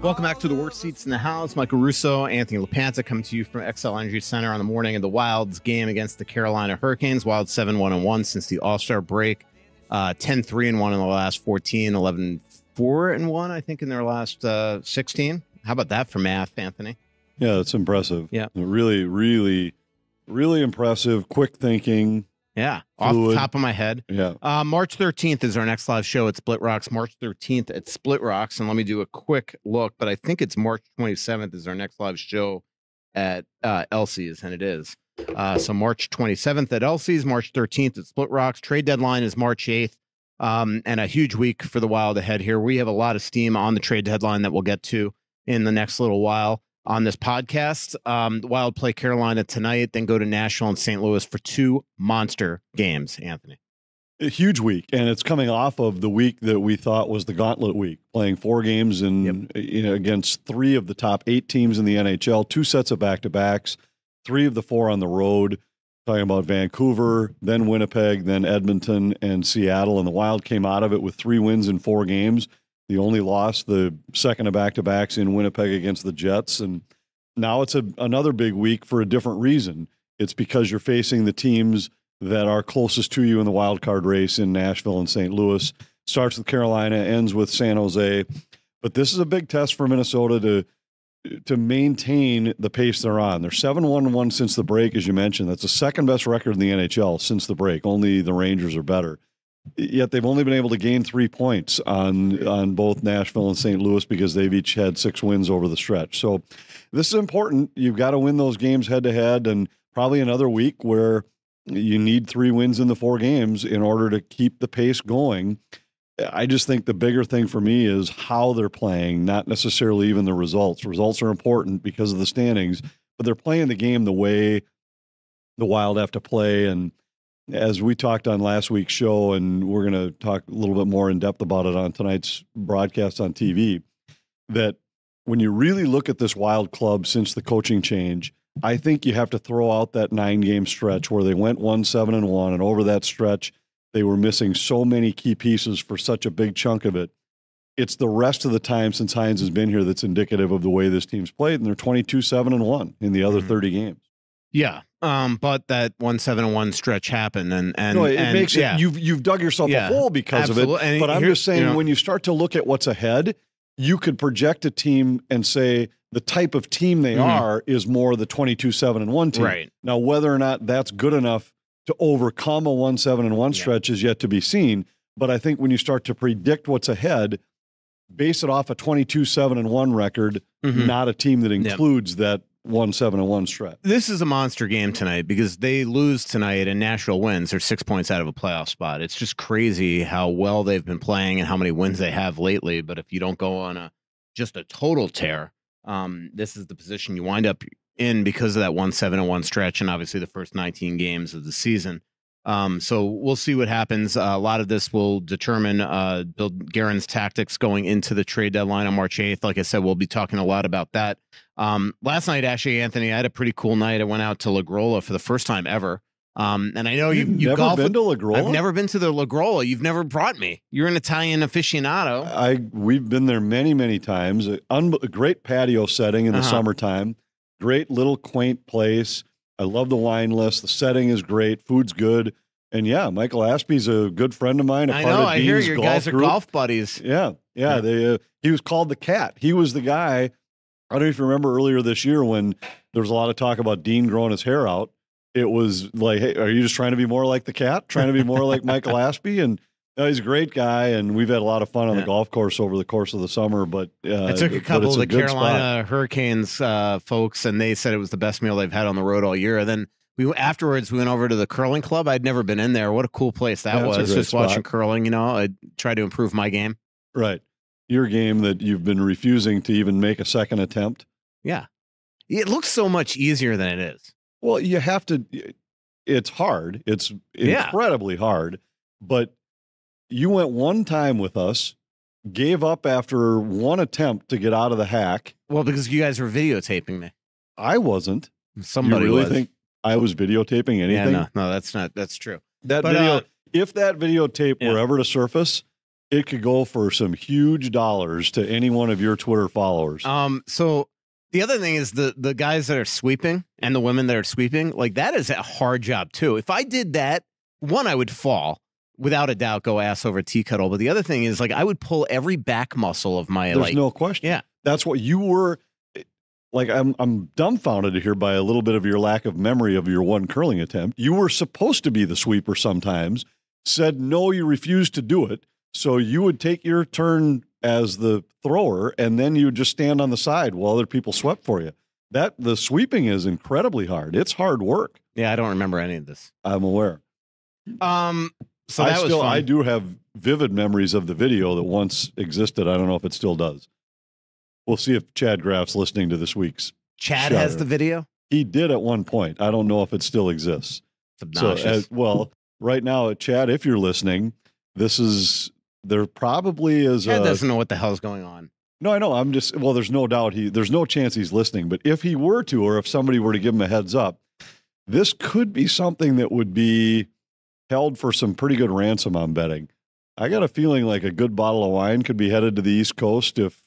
Welcome back to the Worst Seats in the House. Michael Russo, Anthony LaPanta coming to you from XL Energy Center on the morning of the Wild's game against the Carolina Hurricanes. Wild 7-1-1 since the All-Star break. 10-3-1 in the last 14, 11-4-1, I think, in their last 16. How about that for math, Anthony? Yeah, that's impressive. Yeah. Really, really, really impressive. Quick thinking. Yeah, fluid. off the top of my head. Yeah. March 13th is our next live show at Splitrocks. March 13th at Splitrocks. And let me do a quick look, but I think it's March 27th is our next live show at Elsie's, and it is. So March 27th at Elsie's, March 13th at Splitrocks. Trade deadline is March 8th. And a huge week for the Wild ahead here. We have a lot of steam on the trade deadline that we'll get to in the next little while on this podcast. The Wild play Carolina tonight, then go to Nashville and St. Louis for two monster games, Anthony. A huge week, and it's coming off of the week that we thought was the gauntlet week, playing 4 games against 3 of the top 8 teams in the NHL, 2 sets of back-to-backs, 3 of the 4 on the road, talking about Vancouver, then Winnipeg, then Edmonton and Seattle, and the Wild came out of it with 3 wins in 4 games. The only loss, the second of back-to-backs in Winnipeg against the Jets. And now it's another big week for a different reason. It's because you're facing the teams that are closest to you in the wild card race in Nashville and St. Louis. Starts with Carolina, ends with San Jose. But this is a big test for Minnesota to maintain the pace they're on. They're 7-1-1 since the break, as you mentioned. That's the second best record in the NHL since the break. Only the Rangers are better. Yet they've only been able to gain 3 points on both Nashville and St. Louis because they've each had 6 wins over the stretch. So this is important. You've got to win those games head-to-head, and probably another week where you need 3 wins in the 4 games in order to keep the pace going. I just think the bigger thing for me is how they're playing, not necessarily even the results. Results are important because of the standings, but they're playing the game the way the Wild have to play. And as we talked on last week's show, and we're going to talk a little bit more in depth about it on tonight's broadcast on TV, that when you really look at this Wild club since the coaching change, I think you have to throw out that 9-game stretch where they went 1-7-1, and over that stretch, they were missing so many key pieces for such a big chunk of it. It's the rest of the time since Hines has been here that's indicative of the way this team's played, and they're 22-7-1 in the other 30 games. Yeah, but that 1-7-1 stretch happened, and no, it makes it. Yeah. You've dug yourself a hole because absolutely. of it. And but I'm just saying, when you start to look at what's ahead, you could project a team and say the type of team they are is more the 22-7-1 team. Right now, whether or not that's good enough to overcome a 1-7-1 stretch is yet to be seen. But I think when you start to predict what's ahead, base it off a 22-7-1 record, not a team that includes that 1-7-1 stretch. This is a monster game tonight because they lose tonight and Nashville wins. They're 6 points out of a playoff spot. It's just crazy how well they've been playing and how many wins they have lately. But if you don't go on just a total tear, this is the position you wind up in because of that 1-7-1 stretch and obviously the first 19 games of the season. So we'll see what happens. A lot of this will determine Bill Guerin's tactics going into the trade deadline on March 8th. Like I said, we'll be talking a lot about that. Last night, actually, Anthony, I had a pretty cool night. I went out to La Grolla for the first time ever. And I know you've never been to La Grolla? I've never been to the La Grolla. You've never brought me. You're an Italian aficionado. We've been there many, many times. A great patio setting in the summertime. Great little quaint place. I love the wine list. The setting is great. Food's good. And yeah, Michael Aspie's a good friend of mine. I hear your guys are golf buddies. Yeah. He was called the Cat. He was the guy. I don't know if you remember earlier this year when there was a lot of talk about Dean growing his hair out. It was like, hey, are you just trying to be more like the Cat? Trying to be more like Michael Aspie? And he's a great guy, and we've had a lot of fun on the golf course over the course of the summer. But I took a couple of the Carolina Hurricanes folks, and they said it was the best meal they've had on the road all year. And then afterwards, we went over to the curling club. I'd never been in there. What a cool place that was. Just watching curling, I try to improve my game. Right. Your game that you've been refusing to even make a second attempt. Yeah. It looks so much easier than it is. Well, you have to. It's hard. It's incredibly hard. But you went one time with us, gave up after one attempt to get out of the hack. Well, because you guys were videotaping me. I wasn't. Somebody you really was. think I was videotaping anything? Yeah, no, that's true. That video, if that videotape were ever to surface, it could go for some huge dollars to any one of your Twitter followers. So the other thing is the guys that are sweeping and the women that are sweeping, like that is a hard job too. If I did that, one, I would fall. Without a doubt, go ass over tea kettle. But the other thing is, like, I would pull every back muscle of my. There's no question. Yeah, that's what you were. Like, I'm dumbfounded here by a little bit of your lack of memory of your one curling attempt. You were supposed to be the sweeper sometimes. Said no, you refused to do it. So you would take your turn as the thrower, and then you would just stand on the side while other people swept for you. The sweeping is incredibly hard. It's hard work. Yeah, I don't remember any of this. I'm aware. So that was fun. I do have vivid memories of the video that once existed. I don't know if it still does. We'll see if Chad Graff's listening to this week's. Chad has the video? He did at one point. I don't know if it still exists. It's obnoxious. So, right now, Chad, if you're listening, there probably is. Chad doesn't know what the hell's going on. No, I know. There's no doubt there's no chance he's listening. But if he were to, or if somebody were to give him a heads up, this could be something that would be held for some pretty good ransom, I'm betting. I got a feeling like a good bottle of wine could be headed to the East Coast if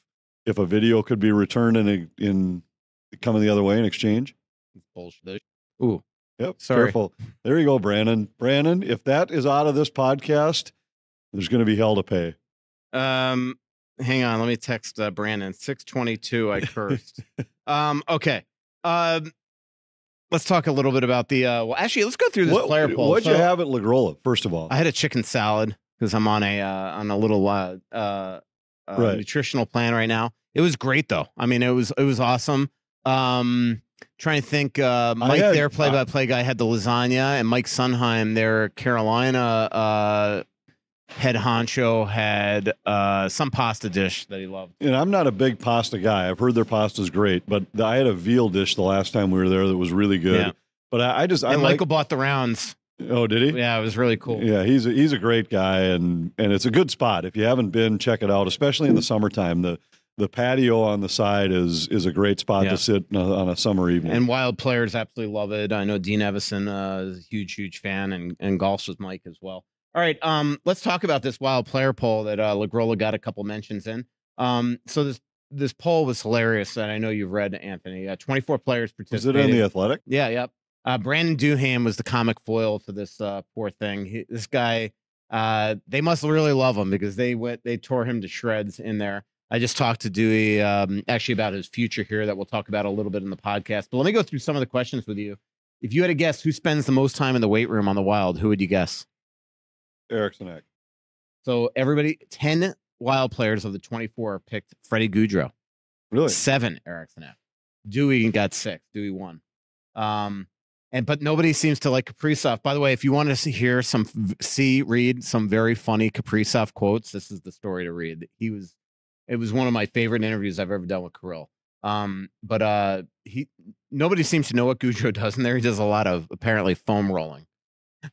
a video could be returned in coming the other way in exchange. Bullshit. Ooh. Yep. Sorry. Careful. There you go, Brandon. Brandon, if that is out of this podcast, there's going to be hell to pay. Hang on. Let me text Brandon. 6:22. I cursed. Okay. Let's talk a little bit about the. Well, actually, let's go through this player poll. What'd you have at Lagrola? First of all, I had a chicken salad because I'm on a little nutritional plan right now. It was great though. I mean, it was awesome. Trying to think. Mike, their play-by-play guy, had the lasagna, and Mike Sunheim, their Carolina head honcho, had some pasta dish that he loved. And I'm not a big pasta guy. I've heard their pasta's great, but I had a veal dish the last time we were there that was really good. Yeah. But Michael bought the rounds. Oh, did he? Yeah, it was really cool. Yeah, he's a great guy, and it's a good spot. If you haven't been, check it out, especially in the summertime. The patio on the side is a great spot to sit on a summer evening. And Wild players absolutely love it. I know Dean Evison is a huge fan, and golfs with Mike as well. All right, let's talk about this Wild player poll that Lagrola got a couple mentions in. So this poll was hilarious, and I know you've read, Anthony. 24 players participated. Was it in The Athletic? Yeah, yep. Brandon Duham was the comic foil for this poor thing. This guy, they must really love him because they tore him to shreds in there. I just talked to Dewy actually about his future here that we'll talk about a little bit in the podcast. But let me go through some of the questions with you. If you had to guess who spends the most time in the weight room on the Wild, who would you guess? Eriksson. So everybody, 10 Wild players of the 24 picked Freddie Gaudreau. Really? 7 Eriksson. Dewy got 6. Dewy won. But nobody seems to like Kaprizov. By the way, if you want to read some very funny Kaprizov quotes, this is the story to read. It was one of my favorite interviews I've ever done with Kirill. But nobody seems to know what Gaudreau does in there. He does a lot of apparently foam rolling.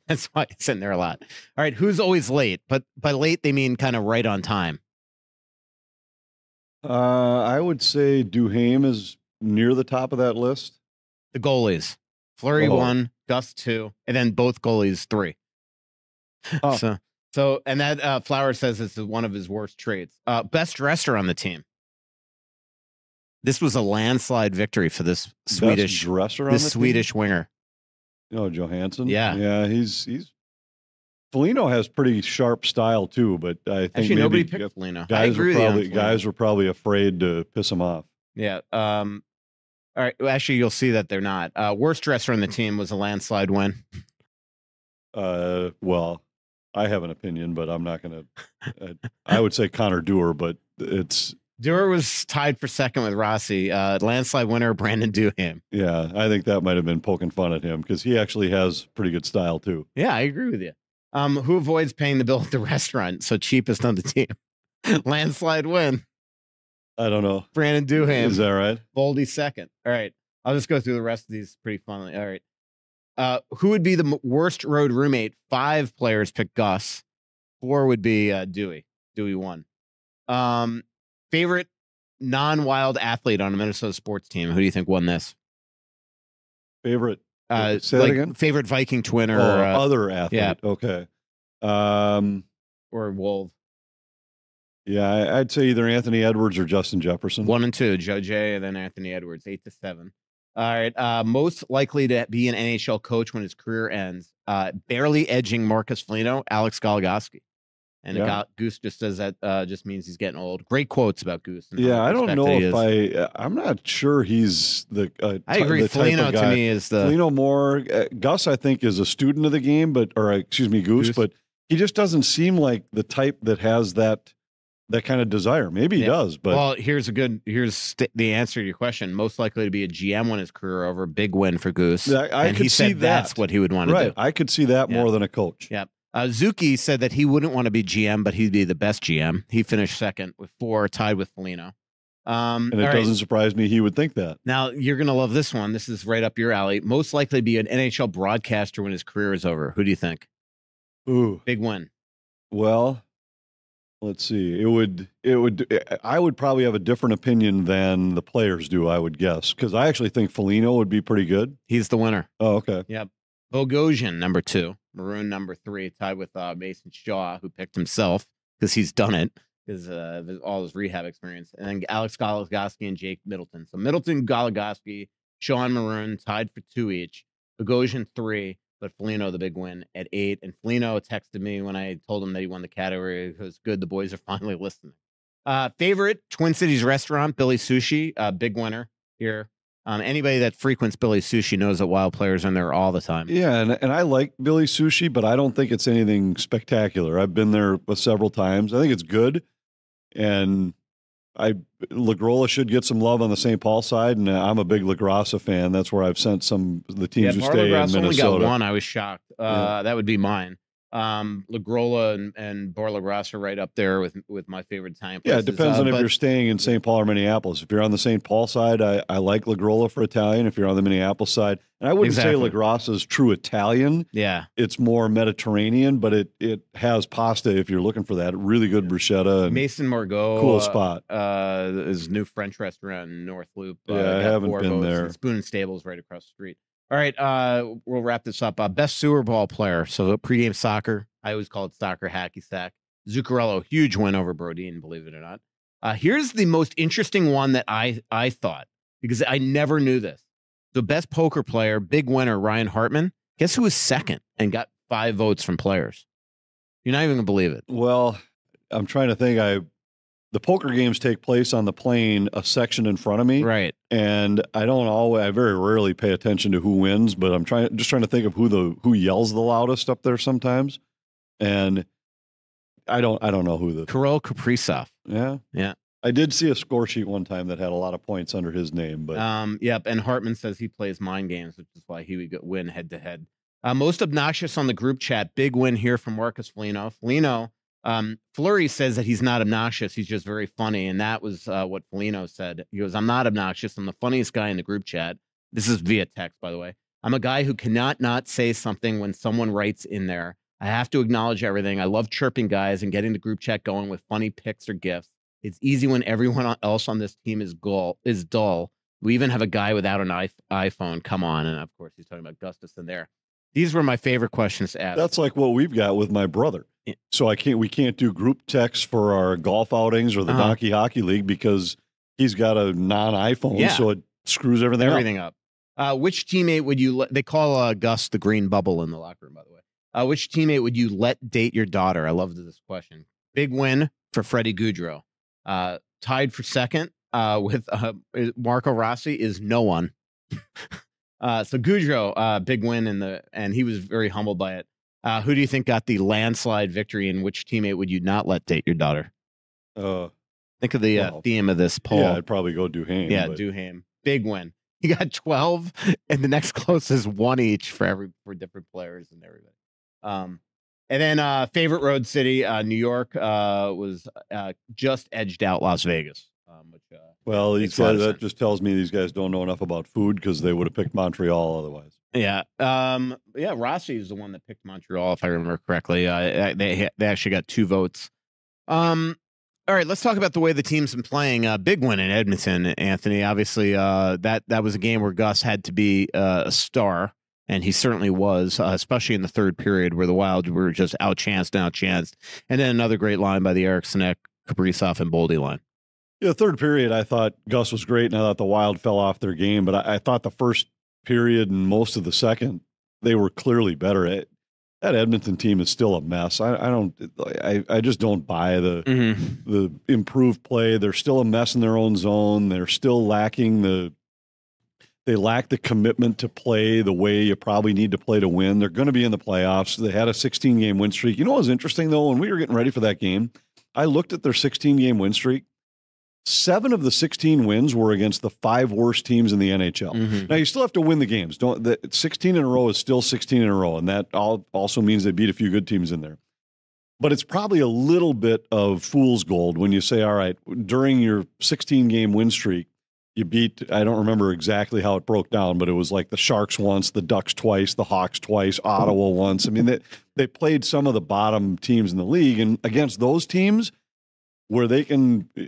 That's why it's in there a lot. All right, who's always late? But by late they mean kind of right on time. I would say Duham is near the top of that list. The goalies. Fleury 1, Gus 2, and then both goalies 3. Oh. So, and that Flower says this is one of his worst traits. Best dresser on the team. This was a landslide victory for this Swedish Swedish winger. Oh, Johansson. Yeah, he's Foligno has pretty sharp style too, but I think actually nobody picked Foligno. Guys were probably afraid to piss him off. Yeah. All right. Well, actually, you'll see that they're not. Worst dresser on the team was a landslide win. Well, I have an opinion, but I'm not going to. I would say Connor Dewar, but it's. Dewar was tied for second with Rossi. Landslide winner, Brandon Duham. Yeah, I think that might have been poking fun at him because he actually has pretty good style too. Yeah, I agree with you. Who avoids paying the bill at the restaurant? So cheapest on the team. Landslide win. I don't know. Brandon Duham. Is that right? Boldy second. All right. I'll just go through the rest of these pretty funnily. All right. Who would be the worst road roommate? 5 players picked Gus. 4 would be Dewy. Dewy won. Favorite non-Wild athlete on a Minnesota sports team. Who do you think won this? Favorite. Say that again. Favorite Viking twin or other athlete. Yeah. Okay. Or Wolf. Yeah, I'd say either Anthony Edwards or Justin Jefferson. 1 and 2, Joe J, and then Anthony Edwards, 8-7. All right. Most likely to be an NHL coach when his career ends. Barely edging Marcus Foligno, Alex Goligoski. And Goose just says that just means he's getting old. Great quotes about Goose. Yeah, I don't know if I'm not sure he's the. I agree. Foligno to me is the Foligno more. Gus, I think, is a student of the game, Goose, but he just doesn't seem like the type that has that kind of desire. Maybe he does, but well, here's the answer to your question. Most likely to be a GM when his career over. Big win for Goose. I could see that's what he would want to do. I could see that more than a coach. Yep. Zuki said that he wouldn't want to be GM, but he'd be the best GM. He finished second with 4, tied with Foligno. And it doesn't surprise me he would think that. Now, you're going to love this one. This is right up your alley. Most likely to be an NHL broadcaster when his career is over. Who do you think? Ooh. Big win. Well, let's see. I would probably have a different opinion than the players do, I would guess, because I actually think Foligno would be pretty good. He's the winner. Oh, okay. Yep. Bogosian, number 2. Maroon, number 3, tied with Mason Shaw, who picked himself because he's done it, because all his rehab experience. And then Alex Goligoski and Jake Middleton. So Middleton, Goligoski, Shaw, and Maroon tied for 2 each. Bogosian 3, but Foligno the big win at 8. And Foligno texted me when I told him that he won the category. It was good. The boys are finally listening. Favorite Twin Cities restaurant, Billy Sushi, big winner here. Anybody that frequents Billy Sushi knows that Wild players are in there all the time. Yeah, and I like Billy Sushi, but I don't think it's anything spectacular. I've been there several times. I think it's good, and LaGrolla should get some love on the St. Paul side, and I'm a big LaGrassa fan. That's where I've sent some of the teams who stay in Minnesota. Only got one. I was shocked. That would be mine. LaGrolla and Bar LaGrassa right up there with my favorite Italian places. Yeah, it depends on if you're staying in St. Paul or Minneapolis. If you're on the St. Paul side, I like LaGrolla for Italian. If you're on the Minneapolis side, and I wouldn't say LaGrassa's true Italian. Yeah, it's more Mediterranean, but it has pasta if you're looking for that. Really good bruschetta. And Mason Margot, cool spot. His new French restaurant in North Loop. I haven't been there. Spoon and Stables right across the street. All right, we'll wrap this up. Best sewer ball player. So pregame soccer. I always call it soccer hacky sack. Zuccarello, huge win over Brodin, believe it or not. Here's the most interesting one that I thought, because I never knew this. So best poker player, big winner, Ryan Hartman. Guess who was second and got 5 votes from players? You're not even going to believe it. Well, I'm trying to think. The poker games take place on the plane a section in front of me. Right. And I very rarely pay attention to who wins, but I'm just trying to think of who yells the loudest up there sometimes. And I don't know who Kirill Kaprizov. Yeah. Yeah. I did see a score sheet one time that had a lot of points under his name, but yep. And Hartman says he plays mind games, which is why he would win head to head. Most obnoxious on the group chat. Big win here from Marcus Foligno. Fleury says that he's not obnoxious. He's just very funny. And that was what Foligno said. He goes, I'm not obnoxious. I'm the funniest guy in the group chat. This is via text, by the way. I'm a guy who cannot not say something when someone writes in there. I have to acknowledge everything. I love chirping guys and getting the group chat going with funny pics or gifs. It's easy when everyone else on this team is dull. We even have a guy without an iPhone. Come on. And of course, he's talking about Gustafson there. These were my favorite questions to ask. That's like what we've got with my brother. Yeah. So we can't do group texts for our golf outings or the Donkey Hockey League because he's got a non-iPhone, so it screws everything up. Which teammate would you let? They call Gus the green bubble in the locker room, by the way. Which teammate would you let date your daughter? I love this question. Big win for Freddie Goudreau. Tied for second with Marco Rossi is no one. So Goudreau, big win and he was very humbled by it. Who do you think got the landslide victory, and which teammate would you not let date your daughter? Think of the theme of this poll. Yeah, I'd probably go Duhaime. Yeah, Duhaime. Big win. He got 12, and the next closest 1 each for different players and everybody. And then favorite road city, New York was just edged out Las Vegas. Well, that just tells me these guys don't know enough about food because they would have picked Montreal otherwise. Yeah. Rossi is the one that picked Montreal, if I remember correctly. They actually got 2 votes. All right, let's talk about the way the team's been playing. Big win in Edmonton, Anthony. Obviously, that was a game where Gus had to be a star, and he certainly was, especially in the third period where the Wild were just outchanced. And then another great line by the Eriksson Kaprizov and Boldy line. Yeah, third period, I thought Gus was great, and I thought the Wild fell off their game. But I thought the first period and most of the second, they were clearly better. That Edmonton team is still a mess. I just don't buy the improved play. They're still a mess in their own zone. They're still lacking they lack the commitment to play the way you probably need to play to win. They're going to be in the playoffs. They had a 16-game win streak. You know what was interesting, though? When we were getting ready for that game, I looked at their 16-game win streak. 7 of the 16 wins were against the 5 worst teams in the NHL. Now, you still have to win the games. 16 in a row is still 16 in a row, and that also means they beat a few good teams in there. But it's probably a little bit of fool's gold when you say, all right, during your 16-game win streak, you beat, I don't remember exactly how it broke down, but it was like the Sharks once, the Ducks twice, the Hawks twice, Ottawa once. I mean, they played some of the bottom teams in the league, and against those teams where they can –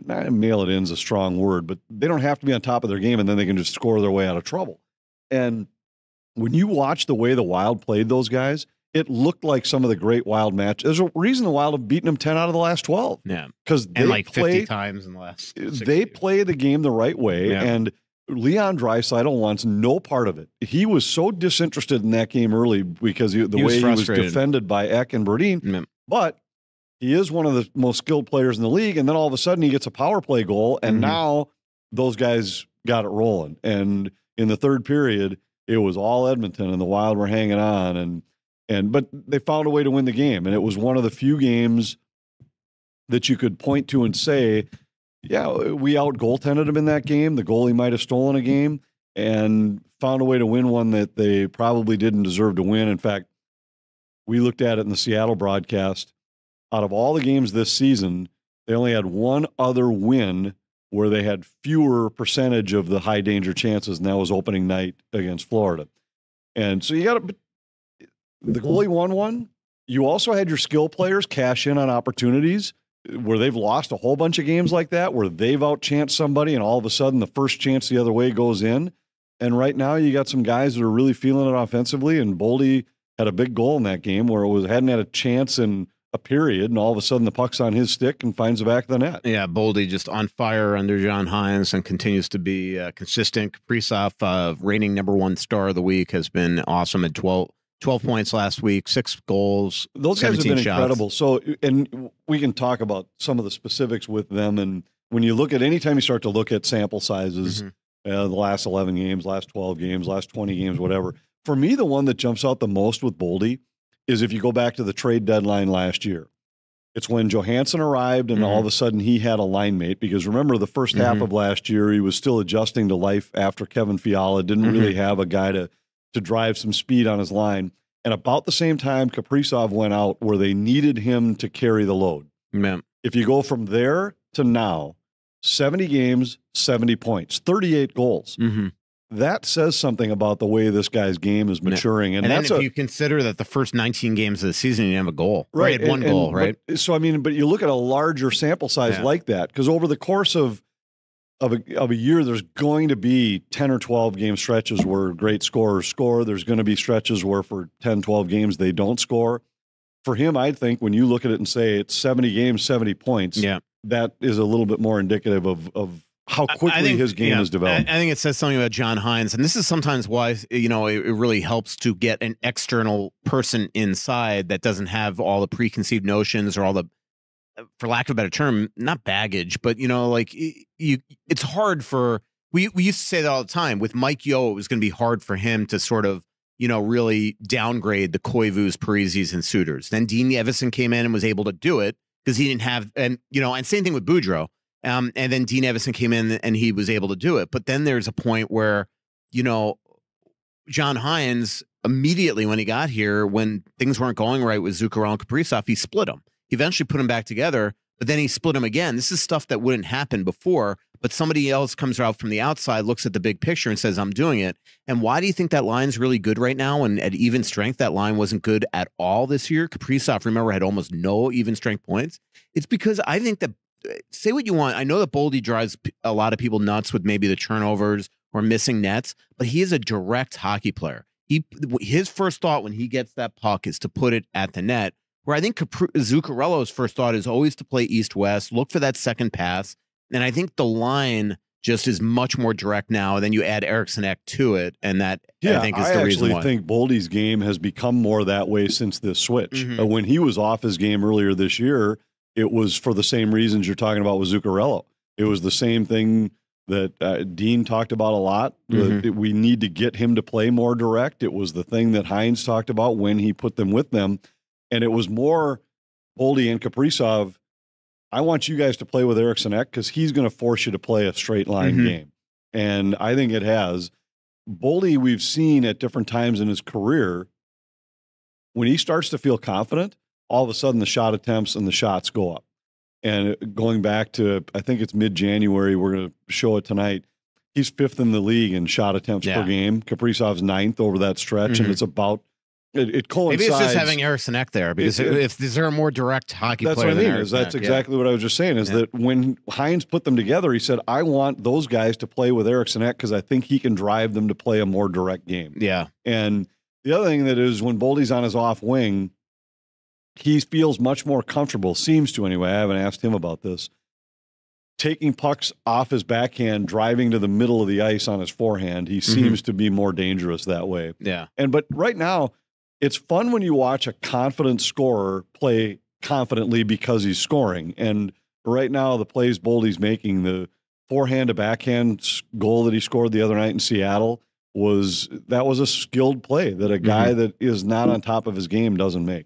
mail it in is a strong word, but they don't have to be on top of their game, and then they can just score their way out of trouble. And when you watch the way the Wild played those guys, it looked like some of the great Wild matches. There's a reason the Wild have beaten them 10 out of the last 12. Yeah. Because they like 50 times in the last 6 They years. play the game the right way, Yeah. and Leon Draisaitl wants no part of it. He was so disinterested in that game early because the way he was defended by Ek and Brodin. Yeah. But he is one of the most skilled players in the league, and then all of a sudden he gets a power play goal, and now those guys got it rolling. And in the third period, it was all Edmonton, and the Wild were hanging on, but they found a way to win the game. And it was one of the few games that you could point to and say, yeah, we out-goaltended them in that game. The goalie might have stolen a game and found a way to win one that they probably didn't deserve to win. In fact, we looked at it in the Seattle broadcast. Out of all the games this season, they only had one other win where they had fewer percentage of the high danger chances, and that was opening night against Florida. And so the goalie won one. You also had your skill players cash in on opportunities where they've lost a whole bunch of games like that, where they've outchanced somebody, and all of a sudden the first chance the other way goes in. And right now you got some guys that are really feeling it offensively, and Boldy had a big goal in that game where hadn't had a chance in a period, and all of a sudden the puck's on his stick and finds the back of the net. Yeah, Boldy just on fire under John Hynes and continues to be consistent. Kaprizov, reigning #1 star of the week, has been awesome at 12 points last week, 6 goals. Those guys have been shots. incredible. So, and we can talk about some of the specifics with them. And when you look at, anytime you start to look at sample sizes, the last 11 games, last 12 games, last 20 games, whatever, for me, the one that jumps out the most with Boldy is if you go back to the trade deadline last year. It's when Johansson arrived and all of a sudden he had a line mate, because remember the first half of last year, he was still adjusting to life after Kevin Fiala, didn't really have a guy to drive some speed on his line. And about the same time, Kaprizov went out where they needed him to carry the load. Yeah. If you go from there to now, 70 games, 70 points, 38 goals. That says something about the way this guy's game is maturing. And then if you consider that the first 19 games of the season, you didn't have a goal. Right. Had one goal, right? So, I mean, but you look at a larger sample size like that, because over the course of a year, there's going to be 10 or 12 game stretches where great scorers score. There's going to be stretches where for 10, 12 games, they don't score. For him, I think when you look at it and say it's 70 games, 70 points, that is a little bit more indicative of how quickly his game has developed. I think it says something about John Hynes, and this is sometimes why it really helps to get an external person inside that doesn't have all the preconceived notions or all the, for lack of a better term, not baggage, but it's hard for we used to say that all the time with Mike Yeo. It was going to be hard for him to sort of really downgrade the Koivus, Parisis, and Suitors. Then Dean Evison came in and was able to do it because he didn't have, and same thing with Boudreau. And then Dean Evison came in and he was able to do it. But then there's a point where, John Hynes, immediately when he got here, when things weren't going right with Zuccarello and Kaprizov, he split them. He eventually put them back together, but then he split them again. This is stuff that wouldn't happen before, but somebody else comes out from the outside, looks at the big picture and says, I'm doing it. And why do you think that line's really good right now? And at even strength, that line wasn't good at all this year. Kaprizov, remember, had almost no even strength points. It's because I think that, say what you want, I know that Boldy drives a lot of people nuts with maybe the turnovers or missing nets, but he is a direct hockey player. His first thought when he gets that puck is to put it at the net, where I think Zuccarello's first thought is always to play east-west, look for that second pass. And I think the line just is much more direct now. And then you add Eriksson Ek to it, and that I think is the reason why. I actually think Boldy's game has become more that way since this switch. When he was off his game earlier this year, it was for the same reasons you're talking about with Zuccarello. It was the same thing that Dean talked about a lot. We need to get him to play more direct. It was the thing that Hines talked about when he put them with them. And it was more Boldy and Kaprizov, I want you guys to play with Eriksson Ek because he's going to force you to play a straight line game. And I think it has. Boldy, we've seen at different times in his career, when he starts to feel confident, all of a sudden the shot attempts and the shots go up. And going back to, I think it's mid-January, we're going to show it tonight, he's 5th in the league in shot attempts per game. Kaprizov's 9th over that stretch, and it's about, it coincides. Maybe it's just having Eriksson Ek there, because if is there a more direct hockey player than Eriksson Ek? That's exactly what I was just saying, is that when Hines put them together, he said, I want those guys to play with Eriksson Ek because I think he can drive them to play a more direct game. Yeah. And the other thing that is, when Boldy's on his off wing, he feels much more comfortable, seems to anyway, I haven't asked him about this, taking pucks off his backhand, driving to the middle of the ice on his forehand. He seems to be more dangerous that way. Yeah. But right now, it's fun when you watch a confident scorer play confidently because he's scoring. And right now, the plays Boldy's making, the forehand to backhand goal that he scored the other night in Seattle, was a skilled play that a guy that is not on top of his game doesn't make.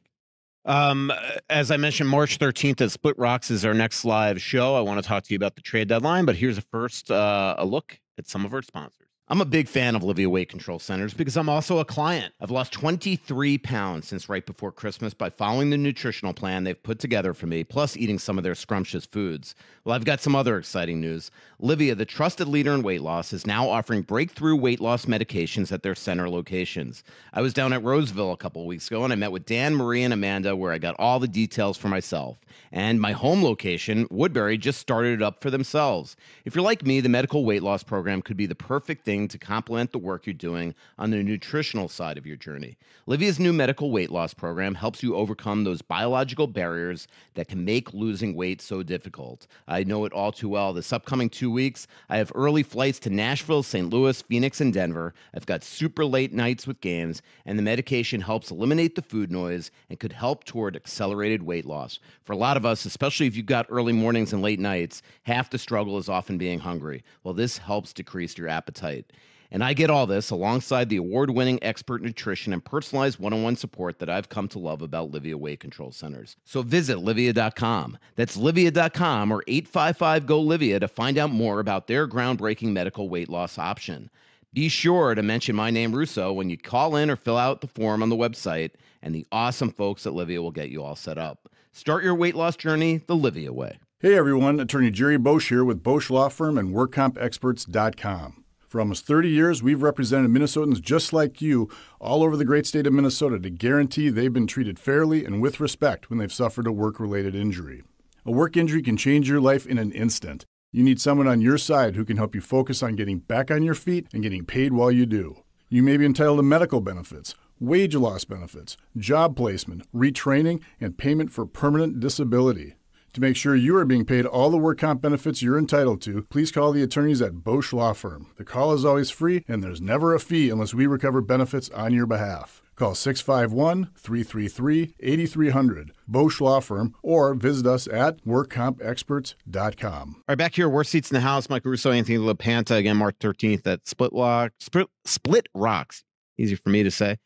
As I mentioned, March 13th at Splitrocks is our next live show. I want to talk to you about the trade deadline, but here's a look at some of our sponsors. I'm a big fan of Livea Weight Control Centers because I'm also a client. I've lost 23 pounds since right before Christmas by following the nutritional plan they've put together for me, plus eating some of their scrumptious foods. Well, I've got some other exciting news. Livea, the trusted leader in weight loss, is now offering breakthrough weight loss medications at their center locations. I was down at Roseville a couple of weeks ago, and I met with Dan, Marie, and Amanda, where I got all the details for myself. And my home location, Woodbury, just started it up for themselves. If you're like me, the medical weight loss program could be the perfect thing to complement the work you're doing on the nutritional side of your journey. Livea's new medical weight loss program helps you overcome those biological barriers that can make losing weight so difficult. I know it all too well. This upcoming 2 weeks, I have early flights to Nashville, St. Louis, Phoenix, and Denver. I've got super late nights with games, and the medication helps eliminate the food noise and could help toward accelerated weight loss. For a lot of us, especially if you've got early mornings and late nights, half the struggle is often being hungry. Well, this helps decrease your appetite. And I get all this alongside the award-winning expert nutrition and personalized one-on-one support that I've come to love about Livea Weight Control Centers. So visit Livea.com. That's Livea.com or 855-GO-LIVEA to find out more about their groundbreaking medical weight loss option. Be sure to mention my name, Russo, when you call in or fill out the form on the website, and the awesome folks at Livea will get you all set up. Start your weight loss journey the Livea way. Hey, everyone. Attorney Jerry Bosch here with Bosch Law Firm and WorkCompExperts.com. For almost 30 years, we've represented Minnesotans just like you all over the great state of Minnesota to guarantee they've been treated fairly and with respect when they've suffered a work-related injury. A work injury can change your life in an instant. You need someone on your side who can help you focus on getting back on your feet and getting paid while you do. You may be entitled to medical benefits, wage loss benefits, job placement, retraining, and payment for permanent disability. To make sure you are being paid all the work comp benefits you're entitled to, please call the attorneys at Bosch Law Firm. The call is always free, and there's never a fee unless we recover benefits on your behalf. Call 651-333-8300, Bosch Law Firm, or visit us at WorkCompExperts.com. All right, back here, worst seats in the house. Mike Russo, Anthony LaPanta, again, March 13th at Splitrocks. Easy for me to say.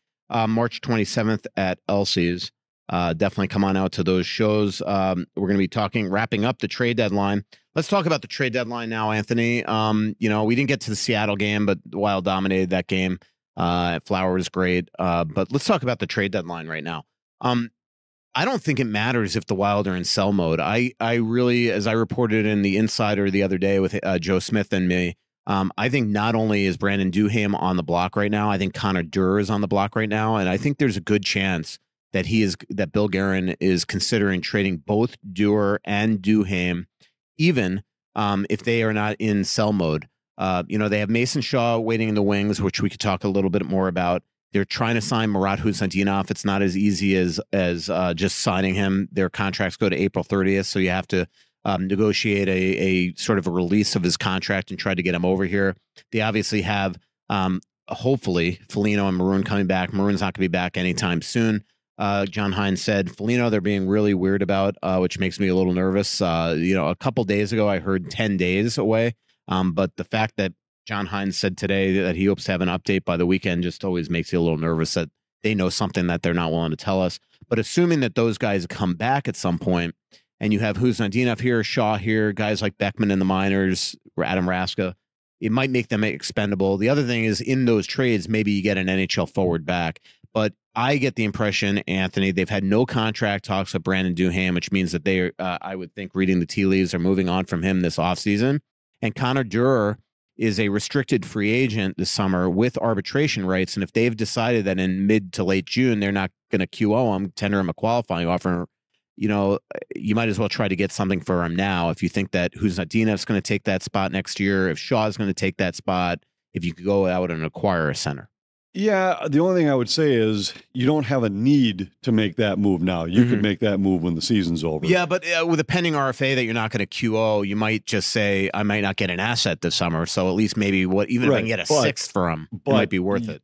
March 27th at Elsie's. Definitely come on out to those shows. We're going to be wrapping up the trade deadline. Let's talk about the trade deadline now, Anthony. We didn't get to the Seattle game, but the Wild dominated that game. Flower was great. But let's talk about the trade deadline right now. I don't think it matters if the Wild are in sell mode. I really, as I reported in the Insider the other day with Joe Smith and me, I think not only is Brandon Duhaime on the block right now, I think Connor Durr is on the block right now, and I think there's a good chance that Bill Guerin is considering trading both Durr and Duhaime, even if they are not in sell mode. They have Mason Shaw waiting in the wings, which we could talk a little bit more about. They're trying to sign Marat Khusnutdinov. It's not as easy as just signing him. Their contracts go to April 30th, so you have to negotiate a sort of a release of his contract and try to get him over here. They obviously have, hopefully, Foligno and Maroon coming back. Maroon's not going to be back anytime soon. John Hines said Foligno they're being really weird about, which makes me a little nervous. A couple days ago I heard 10 days away, but the fact that John Hines said today that he hopes to have an update by the weekend just always makes you a little nervous that they know something that they're not willing to tell us. But assuming that those guys come back at some point, and you have Khusnutdinov here, Shaw here, guys like Beckman in the minors, Adam Raska, it might make them expendable. The other thing is in those trades, maybe you get an NHL forward back. But I get the impression, Anthony, they've had no contract talks with Brandon Duhaime, which means that they, I would think, reading the tea leaves, are moving on from him this offseason. And Connor Durer is a restricted free agent this summer with arbitration rights. And if they've decided that in mid to late June, they're not going to QO him, tender him a qualifying offer, you might as well try to get something for him now. If you think that Khusnutdinov's going to take that spot next year, if Shaw's going to take that spot, if you could go out and acquire a center. Yeah, the only thing I would say is you don't have a need to make that move now. You could make that move when the season's over. Yeah, but with a pending RFA that you're not going to QO, you might just say, I might not get an asset this summer, so at least maybe even if I can get a sixth for him, it might be worth it.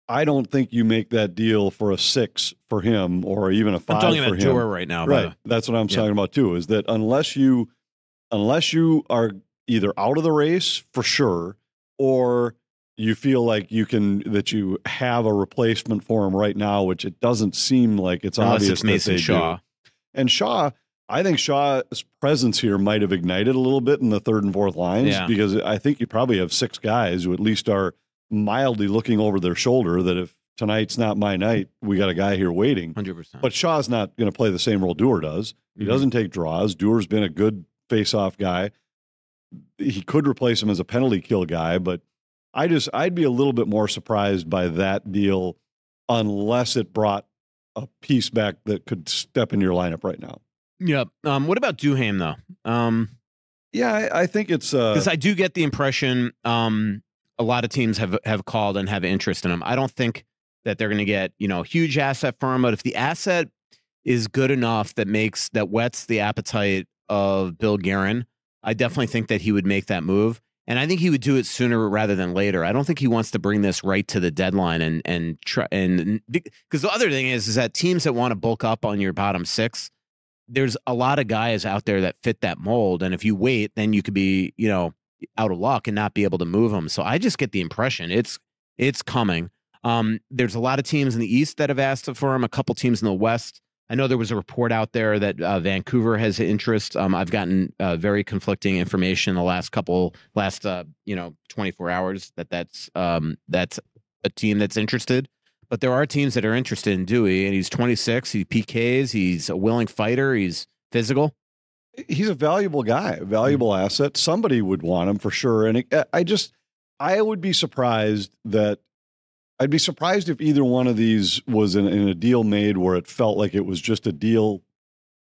I don't think you make that deal for a 6 for him or even a 5 I'm talking for about him. Durer right now. Right, that's what I'm talking about too, is that unless you are either out of the race for sure or you feel like that you have a replacement for him right now, which it doesn't seem like it's obvious it's Mason that they Shaw. do. And Shaw, I think Shaw's presence here might have ignited a little bit in the third and fourth lines because I think you probably have 6 guys who at least are mildly looking over their shoulder that if tonight's not my night, we got a guy here waiting. 100%. But Shaw's not going to play the same role Durer does. He doesn't take draws. Duer's been a good face-off guy. He could replace him as a penalty kill guy, but I'd be a little bit more surprised by that deal unless it brought a piece back that could step in your lineup right now. Yep. What about Duhaime though? Yeah, I think it's because I do get the impression a lot of teams have called and have interest in him. I don't think that they're going to get huge asset for him, but if the asset is good enough that whets the appetite of Bill Guerin, I definitely think that he would make that move. And I think he would do it sooner rather than later. I don't think he wants to bring this right to the deadline and try, and because the other thing is that teams that want to bulk up on your bottom 6, there's a lot of guys out there that fit that mold. And if you wait, then you could be, out of luck and not be able to move them. So I just get the impression it's coming. There's a lot of teams in the East that have asked for him, a couple teams in the West. I know there was a report out there that Vancouver has interest. I've gotten very conflicting information the last 24 hours that's a team that's interested. But there are teams that are interested in Dewy, and he's 26. He PKs. He's a willing fighter. He's physical. He's a valuable guy, a valuable asset. Somebody would want him for sure. And I would be surprised I'd be surprised if either one of these was in a deal made where it felt like it was just a deal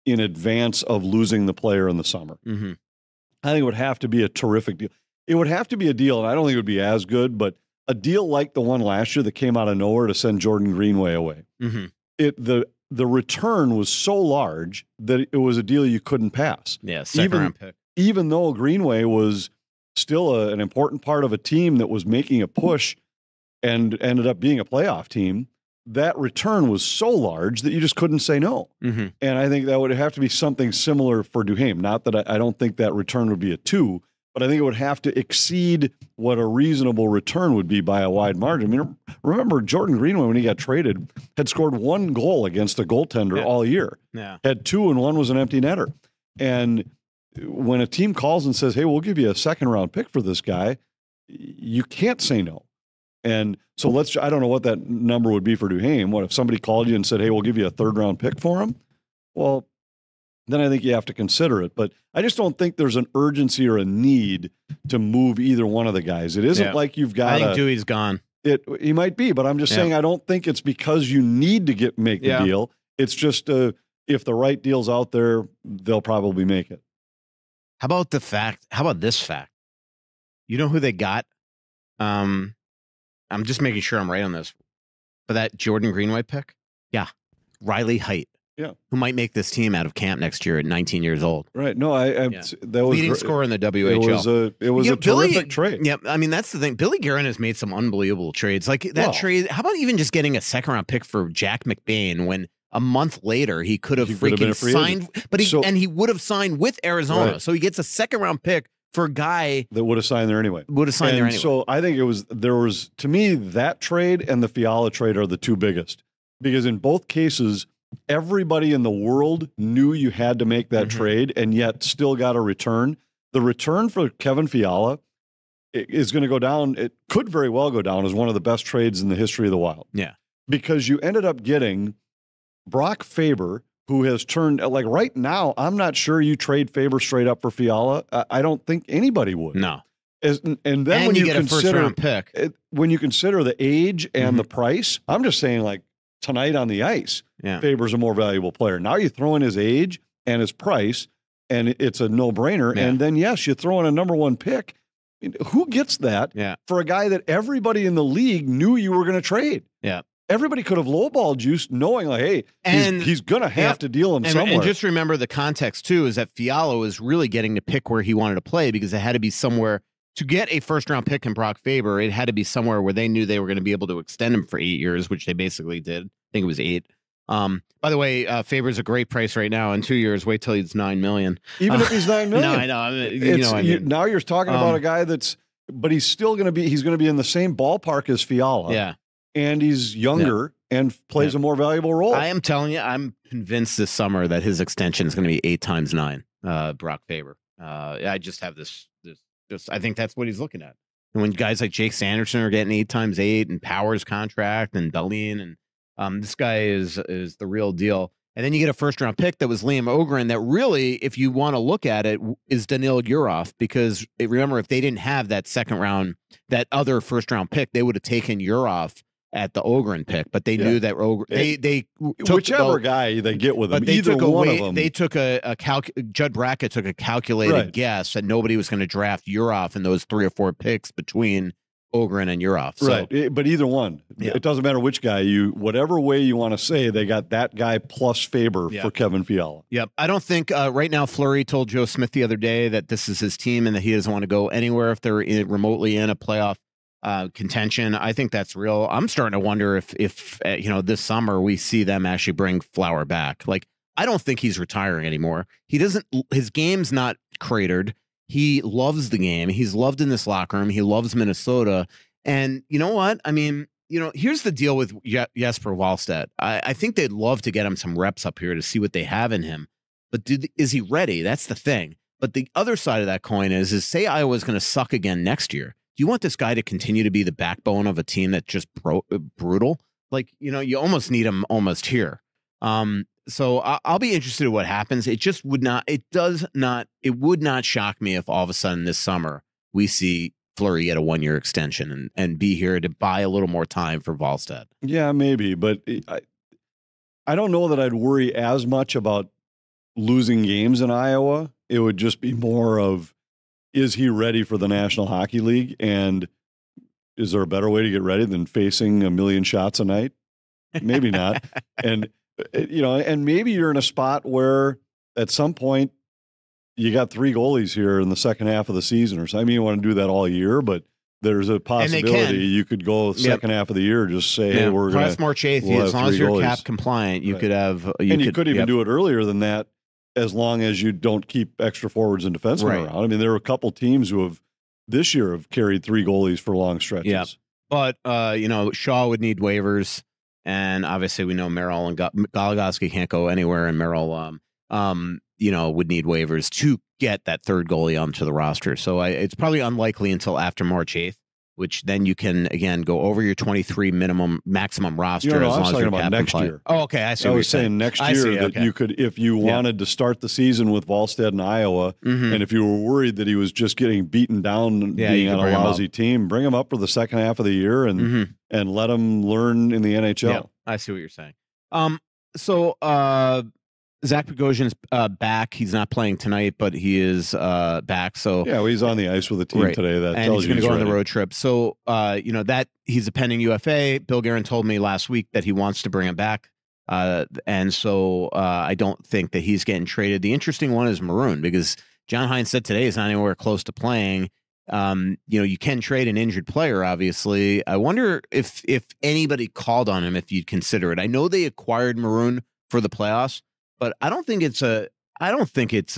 in advance of losing the player in the summer. Mm-hmm. I think it would have to be a terrific deal. It would have to be a deal, and I don't think it would be as good, but a deal like the one last year that came out of nowhere to send Jordan Greenway away. Mm-hmm. The return was so large that it was a deal you couldn't pass. Yeah, second round pick. Even though Greenway was still an important part of a team that was making a push and ended up being a playoff team, that return was so large that you just couldn't say no. Mm-hmm. And I think that would have to be something similar for Duhaime. Not that I don't think that return would be a 2, but I think it would have to exceed what a reasonable return would be by a wide margin. I mean, remember Jordan Greenway, when he got traded, had scored 1 goal against a goaltender all year. Yeah. Had 2 and 1 was an empty netter. And when a team calls and says, hey, we'll give you a second-round pick for this guy, you can't say no. And so I don't know what that number would be for Duhaime. What if somebody called you and said, hey, we'll give you a 3rd-round pick for him? Well, then I think you have to consider it. But I just don't think there's an urgency or a need to move either one of the guys. It isn't like you've got I think Dewey's gone. He might be, but I'm just saying I don't think it's because you need to make the deal. It's just if the right deal's out there, they'll probably make it. How about this fact? You know who they got? I'm just making sure I'm right on this. But that Jordan Greenway pick, yeah, Riley Height, who might make this team out of camp next year at 19 years old. Right. No, that was leading scorer in the WHL. It was a terrific trade. Yeah, I mean that's the thing. Billy Guerin has made some unbelievable trades. Like that trade. How about even just getting a second-round pick for Jack McBain when a month later he could have freaking signed, but he would have signed with Arizona. Right. So he gets a second-round pick for a guy that would have signed there anyway. So I think there was to me that trade and the Fiala trade are the two biggest, because in both cases everybody in the world knew you had to make that trade and yet still got a return. The return for Kevin Fiala is going to go down. It could very well go down as one of the best trades in the history of the Wild. Yeah, because you ended up getting Brock Faber, who has turned, like right now, I'm not sure you trade Faber straight up for Fiala. I don't think anybody would. No. And then when you get consider a first-round pick, when you consider the age and the price, I'm just saying, like tonight on the ice, Faber's a more valuable player. Now you throw in his age and his price, and it's a no-brainer. Yeah. And then yes, you throw in a number one pick. I mean, who gets that for a guy that everybody in the league knew you were going to trade? Yeah. Everybody could have lowballed you knowing, like, hey, he's going to have to deal him somewhere. And just remember the context, too, is that Fiala was really getting to pick where he wanted to play because it had to be somewhere to get a first-round pick in Brock Faber. It had to be somewhere where they knew they were going to be able to extend him for 8 years, which they basically did. I think it was 8. By the way, Faber's a great price right now. In 2 years, wait till he's $9 million. Even if he's $9 million. No, I know. I mean. Now you're talking about a guy but he's still going to be, he's going to be in the same ballpark as Fiala. Yeah. And he's younger and plays a more valuable role. I am telling you, I'm convinced this summer that his extension is going to be 8 times 9, Brock Faber. I just have this, I think that's what he's looking at. And when guys like Jake Sanderson are getting 8 times 8 and Powers contract and Dahlin, and this guy is the real deal. And then you get a first-round pick that was Liam Ogren that really, if you want to look at it, is Danil Yurov, because remember, if they didn't have that second-round, that other first-round pick, they would have taken Yurov at the Ogren pick, but they knew that they took whichever guy they get with them. But either one of them. They took Judd Brackett took a calculated guess that nobody was going to draft Yurov in those 3 or 4 picks between Ogren and Yurov. So, right, but either one, it doesn't matter which guy whatever way you want to say, they got that guy plus Faber for Kevin Fiala. Yep, I don't think right now Fleury told Joe Smith the other day that this is his team and that he doesn't want to go anywhere if they're remotely in a playoff contention. I think that's real. I'm starting to wonder if this summer we see them actually bring Flower back. Like, I don't think he's retiring anymore. His game's not cratered. He loves the game. He's loved in this locker room. He loves Minnesota. And you know what? I mean, here's the deal with Jesper Wallstedt. I think they'd love to get him some reps up here to see what they have in him. But is he ready? That's the thing. But the other side of that coin is say Iowa's going to suck again next year. Do you want this guy to continue to be the backbone of a team that's just brutal? Like, you almost need him almost here. So I'll be interested in what happens. It would not shock me if all of a sudden this summer we see Fleury get a 1-year extension and be here to buy a little more time for Wallstedt. Yeah, maybe. But I don't know that I'd worry as much about losing games in Iowa. It would just be more of, is he ready for the National Hockey League? And is there a better way to get ready than facing 1 million shots a night? Maybe not. And maybe you're in a spot where at some point you got 3 goalies here in the second half of the season or something. I mean, you want to do that all year, but there's a possibility you could go second half of the year, just say, hey, we're going to March 8th, as long as you're cap compliant, you could have. You could even do it earlier than that, as long as you don't keep extra forwards and defensemen around. I mean, there are a couple teams who this year have carried 3 goalies for long stretches. Yeah. But, Shaw would need waivers. And obviously we know Merrill and Goligoski can't go anywhere. And Merrill, would need waivers to get that third goalie onto the roster. So it's probably unlikely until after March 8th, which then you can, again, go over your 23 maximum roster. I was talking about next year. Oh, okay. I see what I you're was saying next year that you could, if you wanted to start the season with Wallstedt in Iowa, and if you were worried that he was just getting beaten down being on a lousy team, bring him up for the second half of the year and let him learn in the NHL. Yeah, I see what you're saying. Zach Bogosian's back. He's not playing tonight, but he is back. So yeah, well, he's on the ice with the team today. That and tells he's going to go ready. on the road trip. So that he's a pending UFA. Bill Guerin told me last week that he wants to bring him back, and so I don't think that he's getting traded. The interesting one is Maroon, because John Hines said today he's not anywhere close to playing. You can trade an injured player, obviously. I wonder if anybody called on him, if you'd consider it. I know they acquired Maroon for the playoffs, but I don't think it's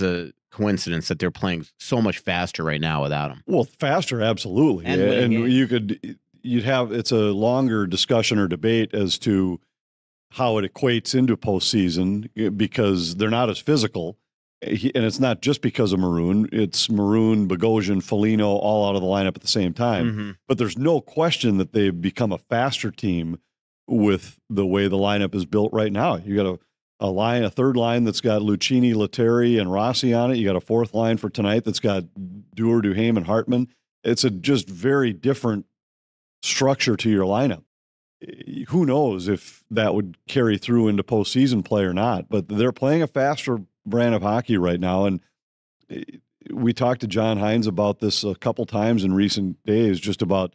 a coincidence that they're playing so much faster right now without him. Well, faster, absolutely. And you'd have, it's a longer discussion or debate as to how it equates into postseason, because they're not as physical. And it's not just because of Maroon. It's Maroon, Bogosian, Foligno all out of the lineup at the same time. Mm-hmm. But there's no question that they've become a faster team with the way the lineup is built right now. You got a third line that's got Lucchini, Lettieri, and Rossi on it. You got a fourth line for tonight that's got Dewar, Duhaime, and Hartman. It's a just very different structure to your lineup. Who knows if that would carry through into postseason play or not? But they're playing a faster brand of hockey right now, and we talked to John Hines about this a couple times in recent days, just about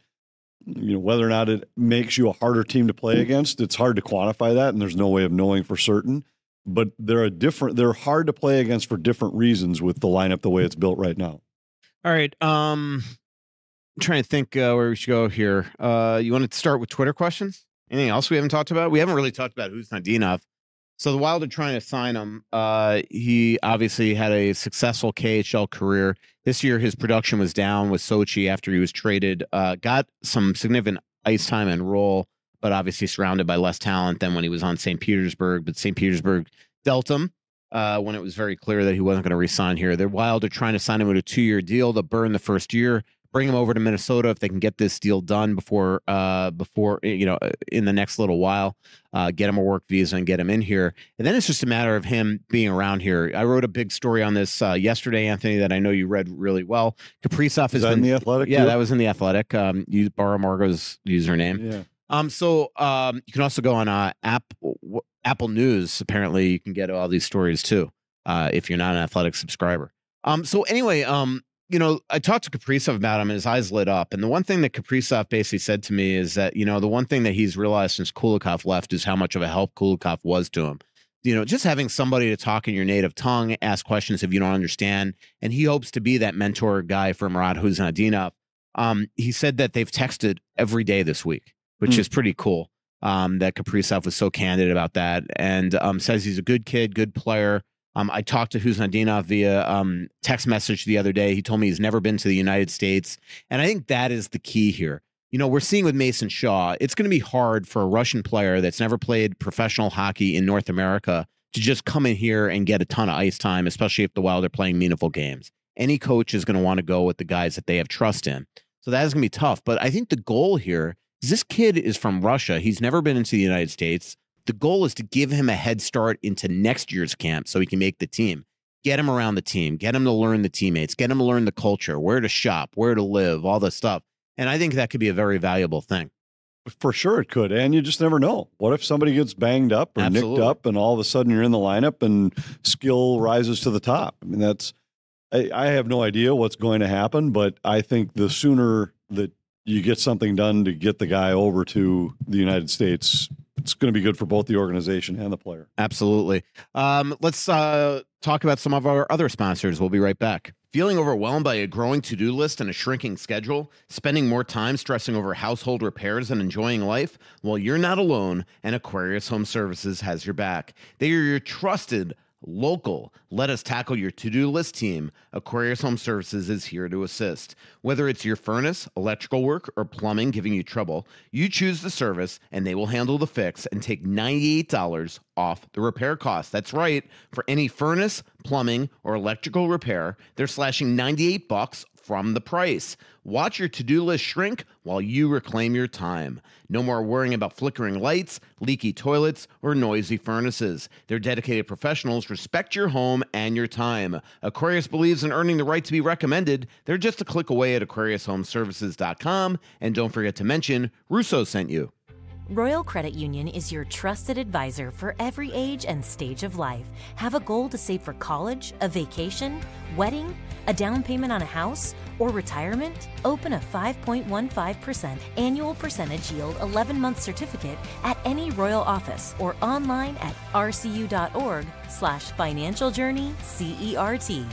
whether or not it makes you a harder team to play against. It's hard to quantify that, and there's no way of knowing for certain. But they're hard to play against for different reasons with the lineup the way it's built right now. All right, I'm trying to think where we should go here. You want to start with Twitter questions? Anything else we haven't talked about? We haven't really talked about Khusnutdinov. So the Wild are trying to sign him. He obviously had a successful KHL career. This year, his production was down with Sochi after he was traded. Got some significant ice time and role, but obviously surrounded by less talent than when he was on St. Petersburg. But St. Petersburg dealt him when it was very clear that he wasn't going to re-sign here. The Wild are trying to sign him with a 2-year deal. They'll burn the first year, bring him over to Minnesota if they can get this deal done before in the next little while, get him a work visa and get him in here. And then it's just a matter of him being around here. I wrote a big story on this yesterday, Anthony, that I know you read really well. Kaprizov has been in the Athletic. Yeah, that was in the Athletic. You borrow Margot's username. Yeah. So you can also go on Apple News. Apparently, you can get all these stories too if you're not an Athletic subscriber. So anyway, I talked to Kaprizov about him, and his eyes lit up. And the one thing that Kaprizov basically said to me is that, the one thing that he's realized since Kulikov left is how much of a help Kulikov was to him. Just having somebody to talk in your native tongue, ask questions if you don't understand. And he hopes to be that mentor guy for Marat Khusnutdinov. He said that they've texted every day this week, which is pretty cool. That Kaprizov was so candid about that, and says he's a good kid, good player. I talked to Khusnutdinov via text message the other day. He told me he's never been to the United States. And I think that is the key here. We're seeing with Mason Shaw, it's going to be hard for a Russian player that's never played professional hockey in North America to just come in here and get a ton of ice time, especially if the Wild are playing meaningful games. Any coach is going to want to go with the guys that they have trust in. So that is going to be tough. But I think the goal here is this kid is from Russia. He's never been into the United States. The goal is to give him a head start into next year's camp so he can make the team. Get him around the team. Get him to learn the teammates. Get him to learn the culture, where to shop, where to live, all this stuff. And I think that could be a very valuable thing. For sure it could. And you just never know. What if somebody gets banged up or nicked up and all of a sudden you're in the lineup and skill rises to the top? I mean, I have no idea what's going to happen, but I think the sooner that you get something done to get the guy over to the United States, it's going to be good for both the organization and the player. Absolutely. Let's talk about some of our other sponsors. We'll be right back. Feeling overwhelmed by a growing to-do list and a shrinking schedule? Spending more time stressing over household repairs than enjoying life? Well, you're not alone, and Aquarius Home Services has your back. They are your trusted local let us tackle your to-do list team. Aquarius Home Services is here to assist. Whether it's your furnace, electrical work, or plumbing giving you trouble, you choose the service and they will handle the fix and take $98 off the repair cost. That's right. For any furnace, plumbing, or electrical repair, they're slashing $98 from the price. Watch your to-do list shrink while you reclaim your time. No more worrying about flickering lights, leaky toilets, or noisy furnaces. Their dedicated professionals respect your home and your time. Aquarius believes in earning the right to be recommended. They're just a click away at AquariusHomeservices.com. And don't forget to mention Russo sent you. Royal Credit Union is your trusted advisor for every age and stage of life. Have a goal to save for college, a vacation, wedding, a down payment on a house, or retirement? Open a 5.15% annual percentage yield 11-month certificate at any Royal office or online at rcu.org/financialjourney-CERT.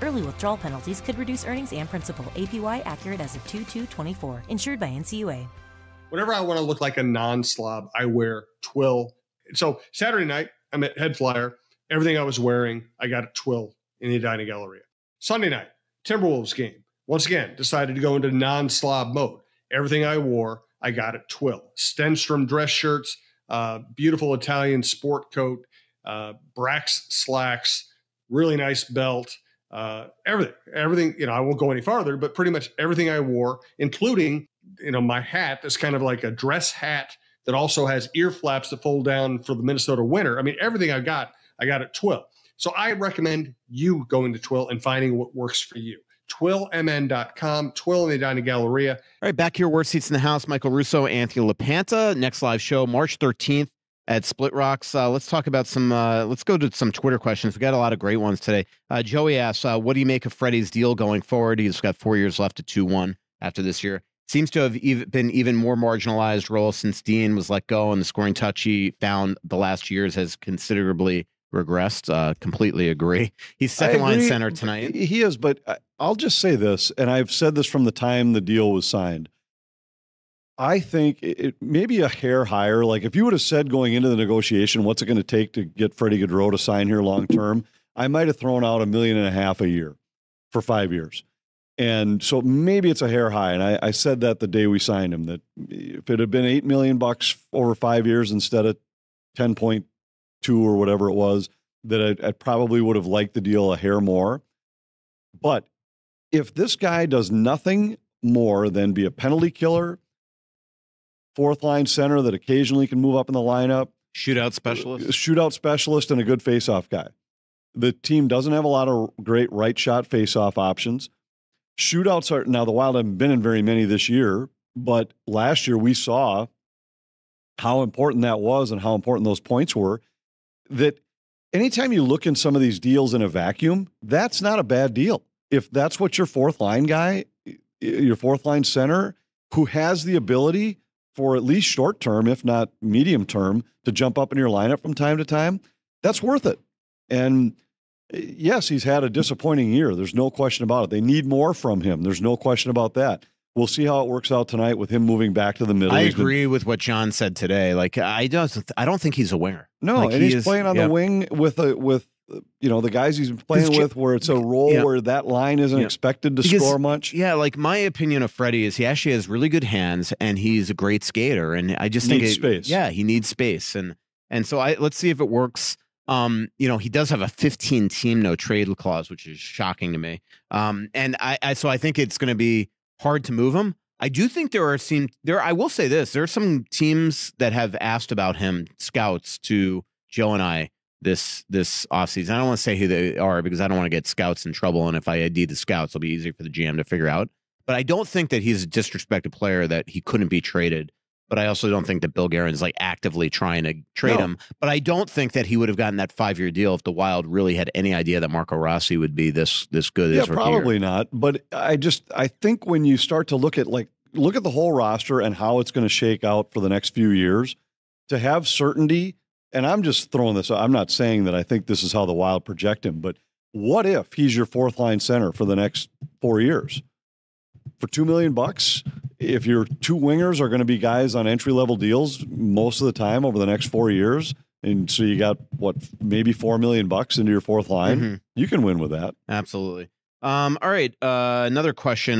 Early withdrawal penalties could reduce earnings and principal. APY accurate as of 2/2/24. Insured by NCUA. Whenever I want to look like a non-slob, I wear twill. So Saturday night, I'm at Head Flyer. Everything I was wearing, I got at twill in the Edina Galleria. Sunday night, Timberwolves game. Once again, decided to go into non-slob mode. Everything I wore, I got at twill. Stenstrom dress shirts, beautiful Italian sport coat, Brax slacks, really nice belt, everything, I won't go any farther, but pretty much everything I wore, including, my hat that's kind of like a dress hat that also has ear flaps that fold down for the Minnesota winter. I mean, everything I got at Twill. So I recommend you going to Twill and finding what works for you. TwillMN.com, Twill in the Edina Galleria. All right, back here, Worst Seats in the House, Michael Russo, Anthony LaPanta. Next live show, March 13th at Splitrocks. Let's talk about let's go to some Twitter questions. We got a lot of great ones today. Joey asks, what do you make of Freddie's deal going forward? He's got 4 years left at 2-1 after this year. Seems to have been even more marginalized role since Dean was let go, and the scoring touch he found the last years has considerably regressed. Completely agree. He's second line center tonight. He is, but I'll just say this, and I've said this from the time the deal was signed. I think it may be a hair higher. Like if you would have said going into the negotiation, what's it going to take to get Freddie Gaudreau to sign here long term, I might have thrown out $1.5 million a year for 5 years. And so maybe it's a hair high. And I said that the day we signed him, that if it had been $8 million over 5 years instead of 10.2 or whatever it was, that I probably would have liked the deal a hair more. But if this guy does nothing more than be a penalty killer, fourth line center that occasionally can move up in the lineup, shootout specialist, and a good faceoff guy. The team doesn't have a lot of great right shot faceoff options. Shootouts are now, the Wild haven't been in very many this year, but last year we saw how important that was and how important those points were. That anytime you look in some of these deals in a vacuum, that's not a bad deal. If that's what your fourth line guy, your fourth line center, who has the ability for at least short term, if not medium term, to jump up in your lineup from time to time, that's worth it. And yes, he's had a disappointing year. There's no question about it. They need more from him. There's no question about that. We'll see how it works out tonight with him moving back to the middle. I agree with what John said today. Like I don't think he's a winger. No, like, and he's playing on the wing with the guys he's been playing with, where it's a role where that line isn't expected to score much. Yeah, like my opinion of Freddie is he actually has really good hands and he's a great skater. And I just think space. Yeah, he needs space. And so let's see if it works. He does have a 15-team no trade clause, which is shocking to me. And I think it's going to be hard to move him. I do think I will say this, there are some teams that have asked about him, scouts, to Joe and I this offseason. I don't want to say who they are because I don't want to get scouts in trouble. And if I ID the scouts, it'll be easier for the GM to figure out. But I don't think that he's a disrespected player that he couldn't be traded. But I also don't think that Bill Guerin's like actively trying to trade him. But I don't think that he would have gotten that 5-year deal if the Wild really had any idea that Marco Rossi would be this good. Yeah, probably not. But I think when you start to look at the whole roster and how it's going to shake out for the next few years, to have certainty. And I'm just throwing this. I'm not saying that I think this is how the Wild project him, but what if he's your fourth line center for the next 4 years for $2 million? If your two wingers are going to be guys on entry-level deals most of the time over the next 4 years, and so you got maybe $4 million into your fourth line, you can win with that. Absolutely. All right. Another question.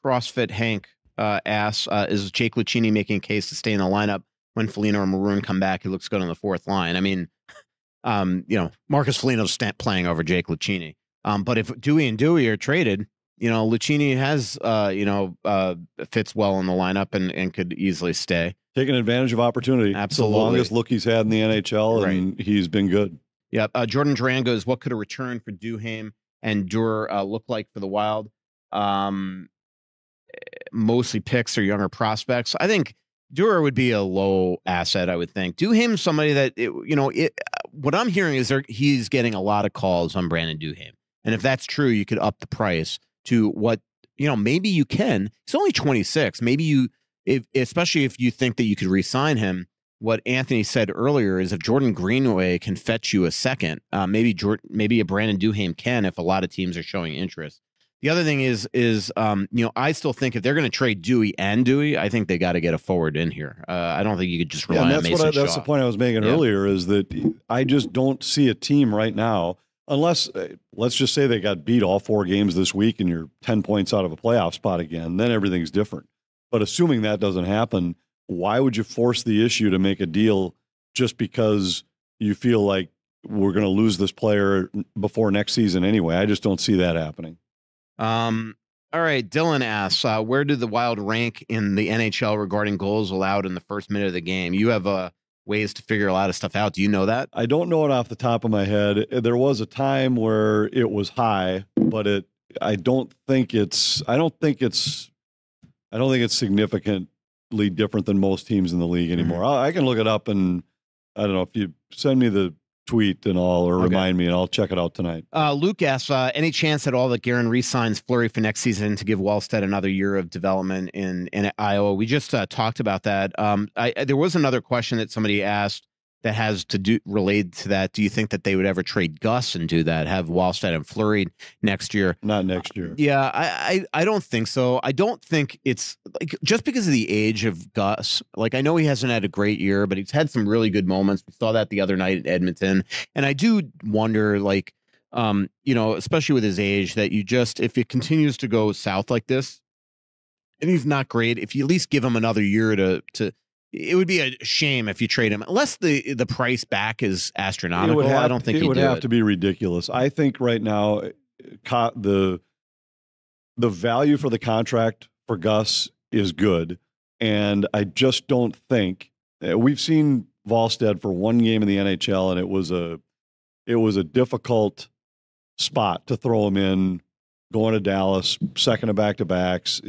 CrossFit Hank asks, is Jake Lucchini making a case to stay in the lineup when Foligno or Maroon come back? He looks good on the fourth line. I mean, Marcus Foligno's playing over Jake Lucchini. But if Dewy and Dewy are traded, Lucchini has, fits well in the lineup and could easily stay. Taking advantage of opportunity. Absolutely. It's the longest look he's had in the NHL, and he's been good. Yep. Jordan Duran goes, what could a return for Duhaime and Dur look like for the Wild? Mostly picks or younger prospects. I think Durer would be a low asset, I would think. Duhaime, somebody that, what I'm hearing is he's getting a lot of calls on Brandon Duhaime. And if that's true, you could up the price to what, maybe you can. He's only 26. Maybe especially if you think that you could re-sign him, what Anthony said earlier is if Jordan Greenway can fetch you a second, maybe a Brandon Duhaime can if a lot of teams are showing interest. The other thing is I still think if they're going to trade Dewy, I think they got to get a forward in here. I don't think you could just rely on Mason Shaw. That's the point I was making earlier, is that I just don't see a team right now, unless, let's just say they got beat all 4 games this week and you're 10 points out of a playoff spot again, then everything's different. But assuming that doesn't happen, why would you force the issue to make a deal just because you feel like we're going to lose this player before next season anyway? I just don't see that happening. All right. Dylan asks, where do the Wild rank in the NHL regarding goals allowed in the first minute of the game? You have ways to figure a lot of stuff out. Do you know that? I don't know it off the top of my head. There was a time where it was high, but I don't think it's significantly different than most teams in the league anymore. Mm-hmm. I can look it up, and I don't know if you send me the tweet and all, or remind me, and I'll check it out tonight. Luke asks, any chance at all that Guerin re-signs Fleury for next season to give Wallstedt another year of development in Iowa? We just talked about that. There was another question that somebody asked that has to relate to that. Do you think that they would ever trade Gus and do that, have Wallstedt and Fleury next year? Not next year. Yeah, I don't think so. I don't think it's like just because of the age of Gus. Like, I know he hasn't had a great year, but he's had some really good moments. We saw that the other night at Edmonton. And I do wonder, like, especially with his age, that if it continues to go south like this, and he's not great, if you at least give him another year to it would be a shame if you trade him, unless the price back is astronomical. I don't think it would have to be ridiculous. I think right now the value for the contract for Gus is good, and I just don't think we've seen Wallstedt for 1 game in the NHL, and it was a difficult spot to throw him in, going to Dallas, second of back-to-backs.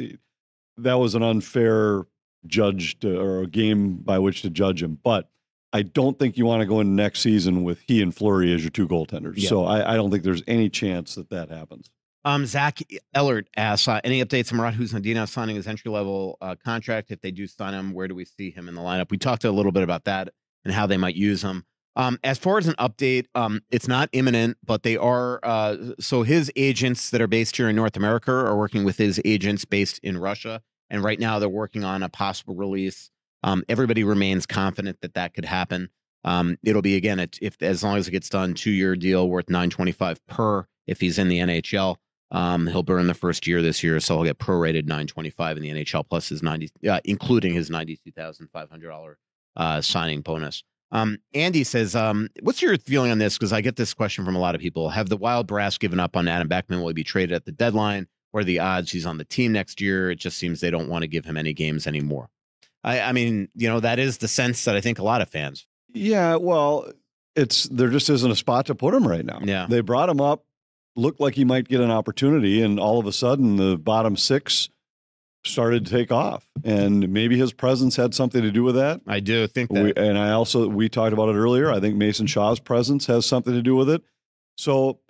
That was an unfair or a game by which to judge him. But I don't think you want to go into next season with he and Fleury as your 2 goaltenders. Yeah. So I don't think there's any chance that happens. Zach Ellert asks, any updates on Marat Khusnutdinov signing his entry-level contract? If they do sign him, where do we see him in the lineup? We talked a little bit about that and how they might use him. As far as an update, it's not imminent, but they are. So his agents that are based here in North America are working with his agents based in Russia. And right now they're working on a possible release. Everybody remains confident that could happen. It'll be, again, as long as it gets done, 2-year deal worth $925 per. If he's in the NHL, he'll burn the first year this year, so he'll get prorated $925 in the NHL plus his including his $92,500 signing bonus. Andy says, what's your feeling on this? Because I get this question from a lot of people. Have the Wild brass given up on Adam Beckman? Will he be traded at the deadline? What are the odds he's on the team next year? It just seems they don't want to give him any games anymore. I mean, that is the sense that I think a lot of fans. Yeah, well, there just isn't a spot to put him right now. Yeah. They brought him up, looked like he might get an opportunity, and all of a sudden the bottom 6 started to take off. And maybe his presence had something to do with that. I do think that. We talked about it earlier. I think Mason Shaw's presence has something to do with it. So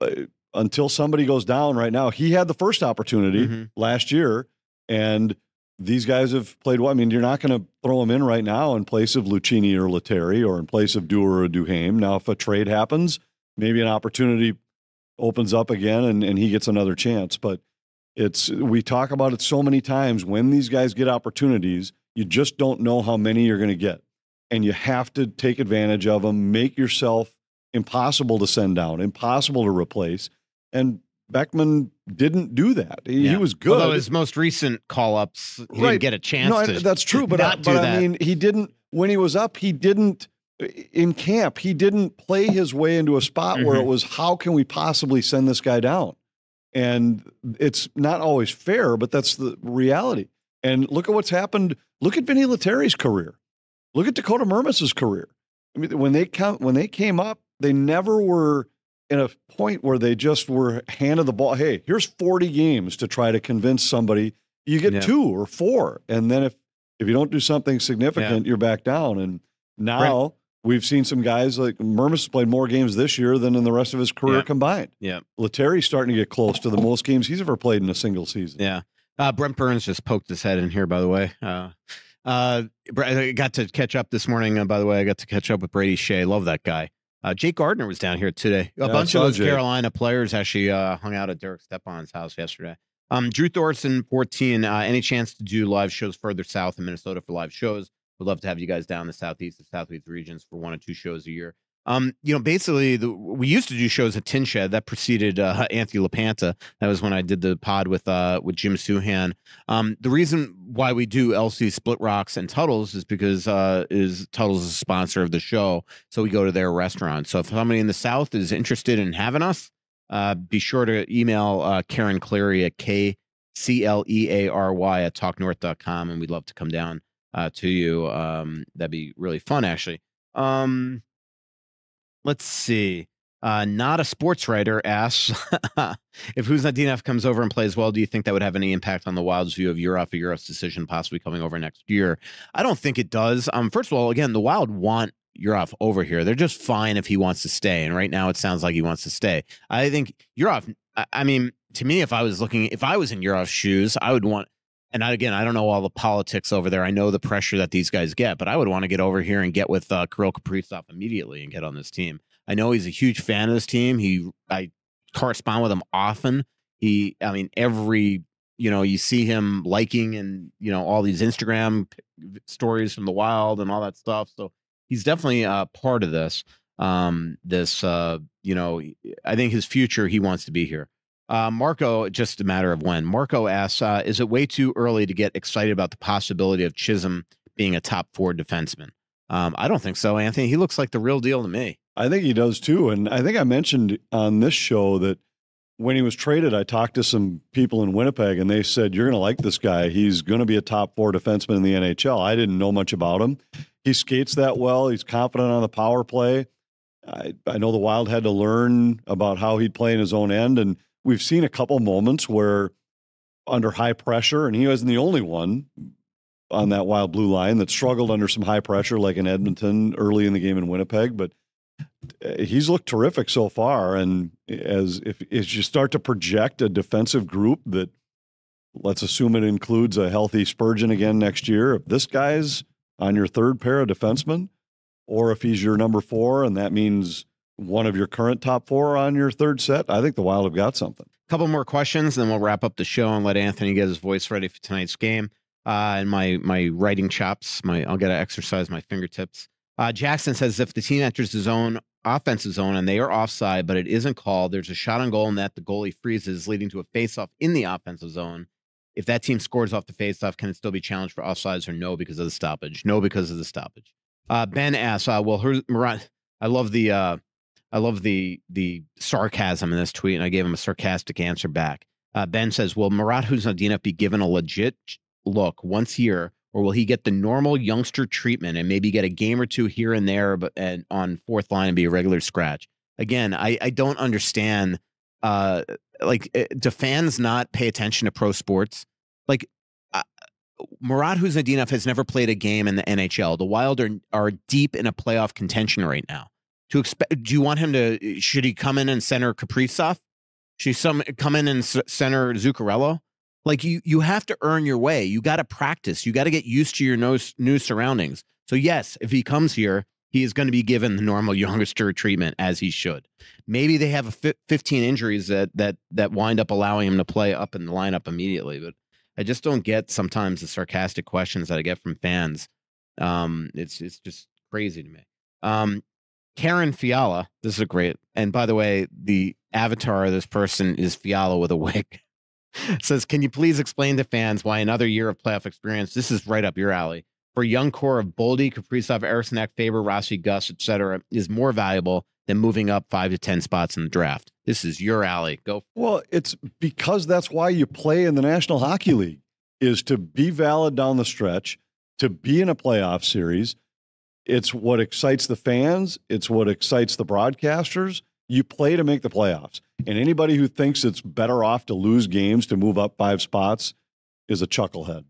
until somebody goes down right now, he had the first opportunity last year, and these guys have played well. I mean, you're not going to throw him in right now in place of Lucchini or Lettieri or in place of Durer or Duhaime. Now, if a trade happens, maybe an opportunity opens up again and he gets another chance. But we talk about it so many times. When these guys get opportunities, you just don't know how many you're going to get. And you have to take advantage of them, make yourself impossible to send down, impossible to replace. And Beckman didn't do that. He was good. Although his most recent call-ups, he didn't get a chance to that's true, but I mean, he didn't, when he was up, he didn't, in camp, he didn't play his way into a spot where it was, how can we possibly send this guy down? And it's not always fair, but that's the reality. And look at what's happened. Look at Vinny Lettieri's career. Look at Dakota Mermis's career. I mean, when they came up, they never were in a point where they just were handed the ball. Hey, here's 40 games to try to convince somebody. You get 2 or 4. And then If you don't do something significant, you're back down. And now we've seen some guys like Mermis has played more games this year than in the rest of his career combined. Yeah. Lettieri's starting to get close to the most games he's ever played in a single season. Yeah. Brent Burns just poked his head in here, by the way. I got to catch up this morning. By the way, I got to catch up with Brady Shea. Love that guy. Jake Gardner was down here today. A bunch of those Carolina players actually hung out at Derek Stepan's house yesterday. Drew Thorson, 14. Any chance to do live shows further south in Minnesota for live shows? Would love to have you guys down the southeast and southeast regions for 1 or 2 shows a year. Basically, we used to do shows at Tin Shed. That preceded Anthony LaPanta. That was when I did the pod with Jim Suhan. The reason why we do LC Splitrocks and Tuttles is because Tuttles is a sponsor of the show, so we go to their restaurant. So if somebody in the South is interested in having us, be sure to email Karen Cleary at KCleary@talknorth.com, and we'd love to come down to you. That'd be really fun, actually. Let's see. Not a sports writer asks, if Khusnutdinov comes over and plays well, do you think that would have any impact on the Wild's view of Yurov's decision possibly coming over next year? I don't think it does. First of all, again, the Wild want Yurov over here. They're just fine if he wants to stay. And right now it sounds like he wants to stay. I think Yurov, I mean, to me, if I was in Yurov's shoes, I would want, and I don't know all the politics over there. I know the pressure that these guys get, but I would want to get over here and get with Kirill Kaprizov immediately and get on this team. I know he's a huge fan of this team. I correspond with him often. You see him liking and, all these Instagram stories from the Wild and all that stuff. So he's definitely part of this. I think his future, he wants to be here. Marco, just a matter of when. Marco asks, is it way too early to get excited about the possibility of Chisholm being a top 4 defenseman? I don't think so, Anthony. He looks like the real deal to me. I think he does too. And I think I mentioned on this show that when he was traded, I talked to some people in Winnipeg and they said, you're going to like this guy. He's going to be a top 4 defenseman in the NHL. I didn't know much about him. He skates that well. He's confident on the power play. I know the Wild had to learn about how he'd play in his own end. And we've seen a couple moments where under high pressure, and he wasn't the only one on that Wild blue line that struggled under some high pressure, like in Edmonton early in the game in Winnipeg. But he's looked terrific so far. And as you start to project a defensive group that, let's assume it includes a healthy Spurgeon again next year, if this guy's on your third pair of defensemen, or if he's your number 4, and that means one of your current top 4 on your third set, I think the Wild have got something. A couple more questions, then we'll wrap up the show and let Anthony get his voice ready for tonight's game. And my writing chops, I'll get to exercise my fingertips. Jackson says, if the team enters the zone, offensive zone, and they are offside, but it isn't called, there's a shot on goal net, the goalie freezes, leading to a faceoff in the offensive zone. If that team scores off the faceoff, can it still be challenged for offsides, or no because of the stoppage? No, because of the stoppage. Ben asks, Marat, I love the sarcasm in this tweet, and I gave him a sarcastic answer back. Ben says, will Marat Khusnutdinov be given a legit look once a year, or will he get the normal youngster treatment and maybe get a game or 2 here and there, but on fourth line and be a regular scratch? Again, I don't understand. Do fans not pay attention to pro sports? Marat Khusnutdinov has never played a game in the NHL. The Wild are deep in a playoff contention right now. Do you want him to? Should he come in and center Kaprizov? Should he come in and center Zuccarello? You have to earn your way. You got to practice. You got to get used to your new surroundings. So yes, if he comes here, he is going to be given the normal youngster treatment, as he should. Maybe they have 15 injuries that wind up allowing him to play up in the lineup immediately. But I just don't get sometimes the sarcastic questions that I get from fans. It's just crazy to me. Karen Fiala, this is a great. And by the way, the avatar of this person is Fiala with a wig. Says, can you please explain to fans why another year of playoff experience, this is right up your alley, for a young core of Boldy, Kaprizov, Eriksson, Faber, Rossi, Gus, etc., is more valuable than moving up 5 to 10 spots in the draft? This is your alley. Go. Well, it's because that's why you play in the National Hockey League, is to be valid down the stretch, to be in a playoff series. It's what excites the fans. It's what excites the broadcasters. You play to make the playoffs. And anybody who thinks it's better off to lose games to move up 5 spots is a chucklehead.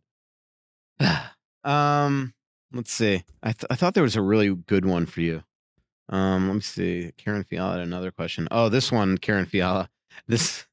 Let's see. I thought there was a really good one for you. Let me see. Karen Fiala had another question. Oh, this one, Karen Fiala. This,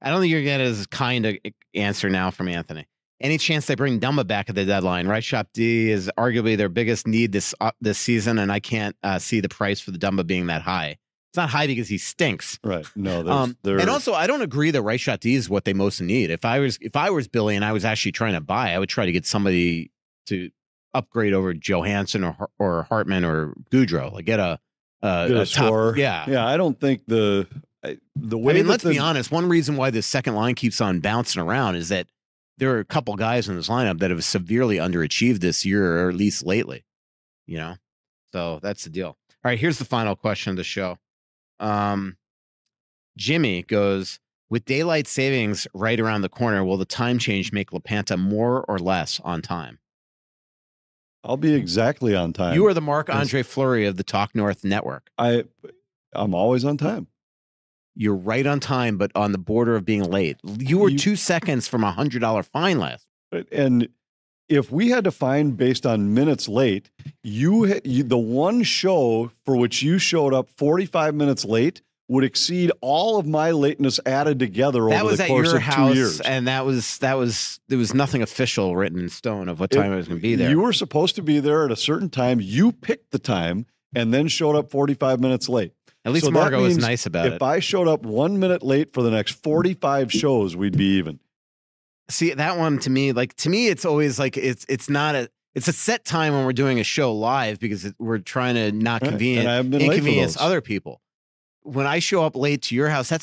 I don't think you're getting as kind of answer now from Anthony. Any chance they bring Dumba back at the deadline? Right shop D is arguably their biggest need this season, and I can't see the price for the Dumba being that high. It's not high because he stinks. Right. No, and also I don't agree that right shot D is what they most need. If I was Billy and I was actually trying to buy, I would try to get somebody to upgrade over Johansson or Hartman or Goudreau. Like get a scorer. Top, yeah. Yeah. I don't think the way. I mean, let's be honest. One reason why this second line keeps on bouncing around is that there are a couple guys in this lineup that have severely underachieved this year, or at least lately. You know, so that's the deal. All right, here's the final question of the show. Jimmy goes, with daylight savings right around the corner, will the time change make LaPanta more or less on time? I'll be exactly on time. You are the Marc-Andre Fleury of the Talk North Network. I'm always on time. You're right on time, but on the border of being late. You were 2 seconds from $100 fine last. And if we had to fine based on minutes late, you the one show for which you showed up 45 minutes late would exceed all of my lateness added together over the course of 2 years. And there was nothing official written in stone of what time I was going to be there. You were supposed to be there at a certain time. You picked the time and then showed up 45 minutes late. At least Margot was nice about it. If I showed up 1 minute late for the next 45 shows, we'd be even. See, that one to me, it's always like it's a set time when we're doing a show live because we're trying to not inconvenience other people. When I show up late to your house, that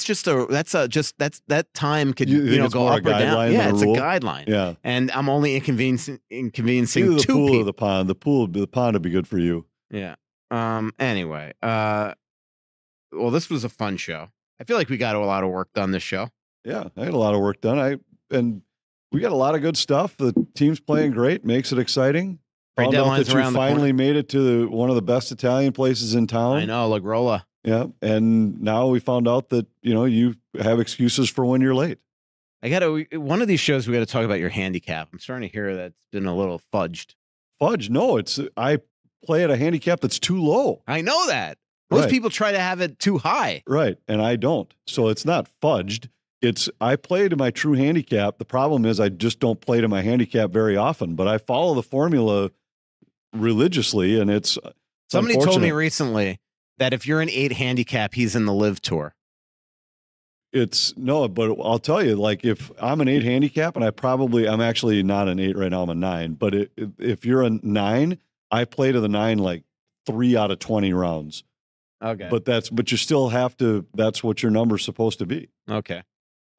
time could go up or down. Yeah, it's a guideline. Yeah, and I'm only inconveniencing either the two pool people. Or the pond. The pond would be good for you. Yeah. Anyway. Well, this was a fun show. I feel like we got a lot of work done this show. Yeah, I had a lot of work done. And we got a lot of good stuff. The team's playing great, makes it exciting. Found out that you finally made it to one of the best Italian places in town. I know, La Grolla. Yeah, and now we found out that you have excuses for when you're late. One of these shows we got to talk about your handicap. I'm starting to hear that's been a little fudged. Fudge? No, I play at a handicap that's too low. I know that. Most people try to have it too high. Right, and I don't. So it's not fudged. I play to my true handicap. The problem is I just don't play to my handicap very often, but I follow the formula religiously, and it's somebody told me recently that if you're an 8 handicap, he's in the Live Tour. But I'll tell you, like if I'm an 8 handicap, and I'm actually not an 8 right now, I'm a 9. But if you're a 9, I play to the 9 like 3 out of 20 rounds. Okay. But you still have to, that's what your number's supposed to be. Okay.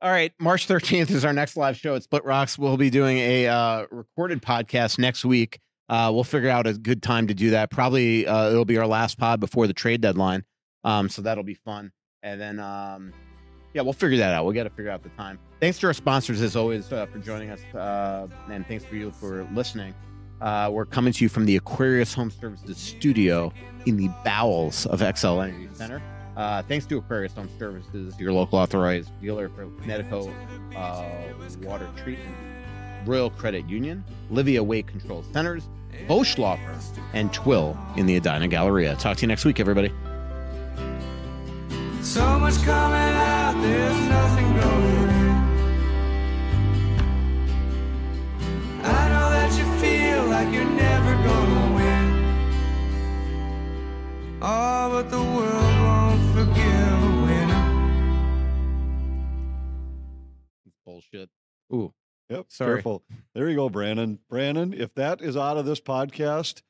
All right. March 13th is our next live show at Splitrocks. We'll be doing a recorded podcast next week. We'll figure out a good time to do that. Probably it'll be our last pod before the trade deadline. So that'll be fun. And then, we'll figure that out. We'll got to figure out the time. Thanks to our sponsors, as always, for joining us. And thanks for you for listening. We're coming to you from the Aquarius Home Services studio in the bowels of XL Energy Center. Thanks to Aquarius Home Services, your local authorized dealer for Connecticut water treatment, Royal Credit Union, Livia Weight Control Centers, Bosch Law Firm, and Twill in the Edina Galleria. Talk to you next week, everybody. So much coming out, there's nothing going in. I know that you feel like you're never gonna win. Oh, but the world won't forgive a winner. Bullshit. Ooh. Yep. Sorry. Careful. There you go, Brandon. Brandon, if that is out of this podcast,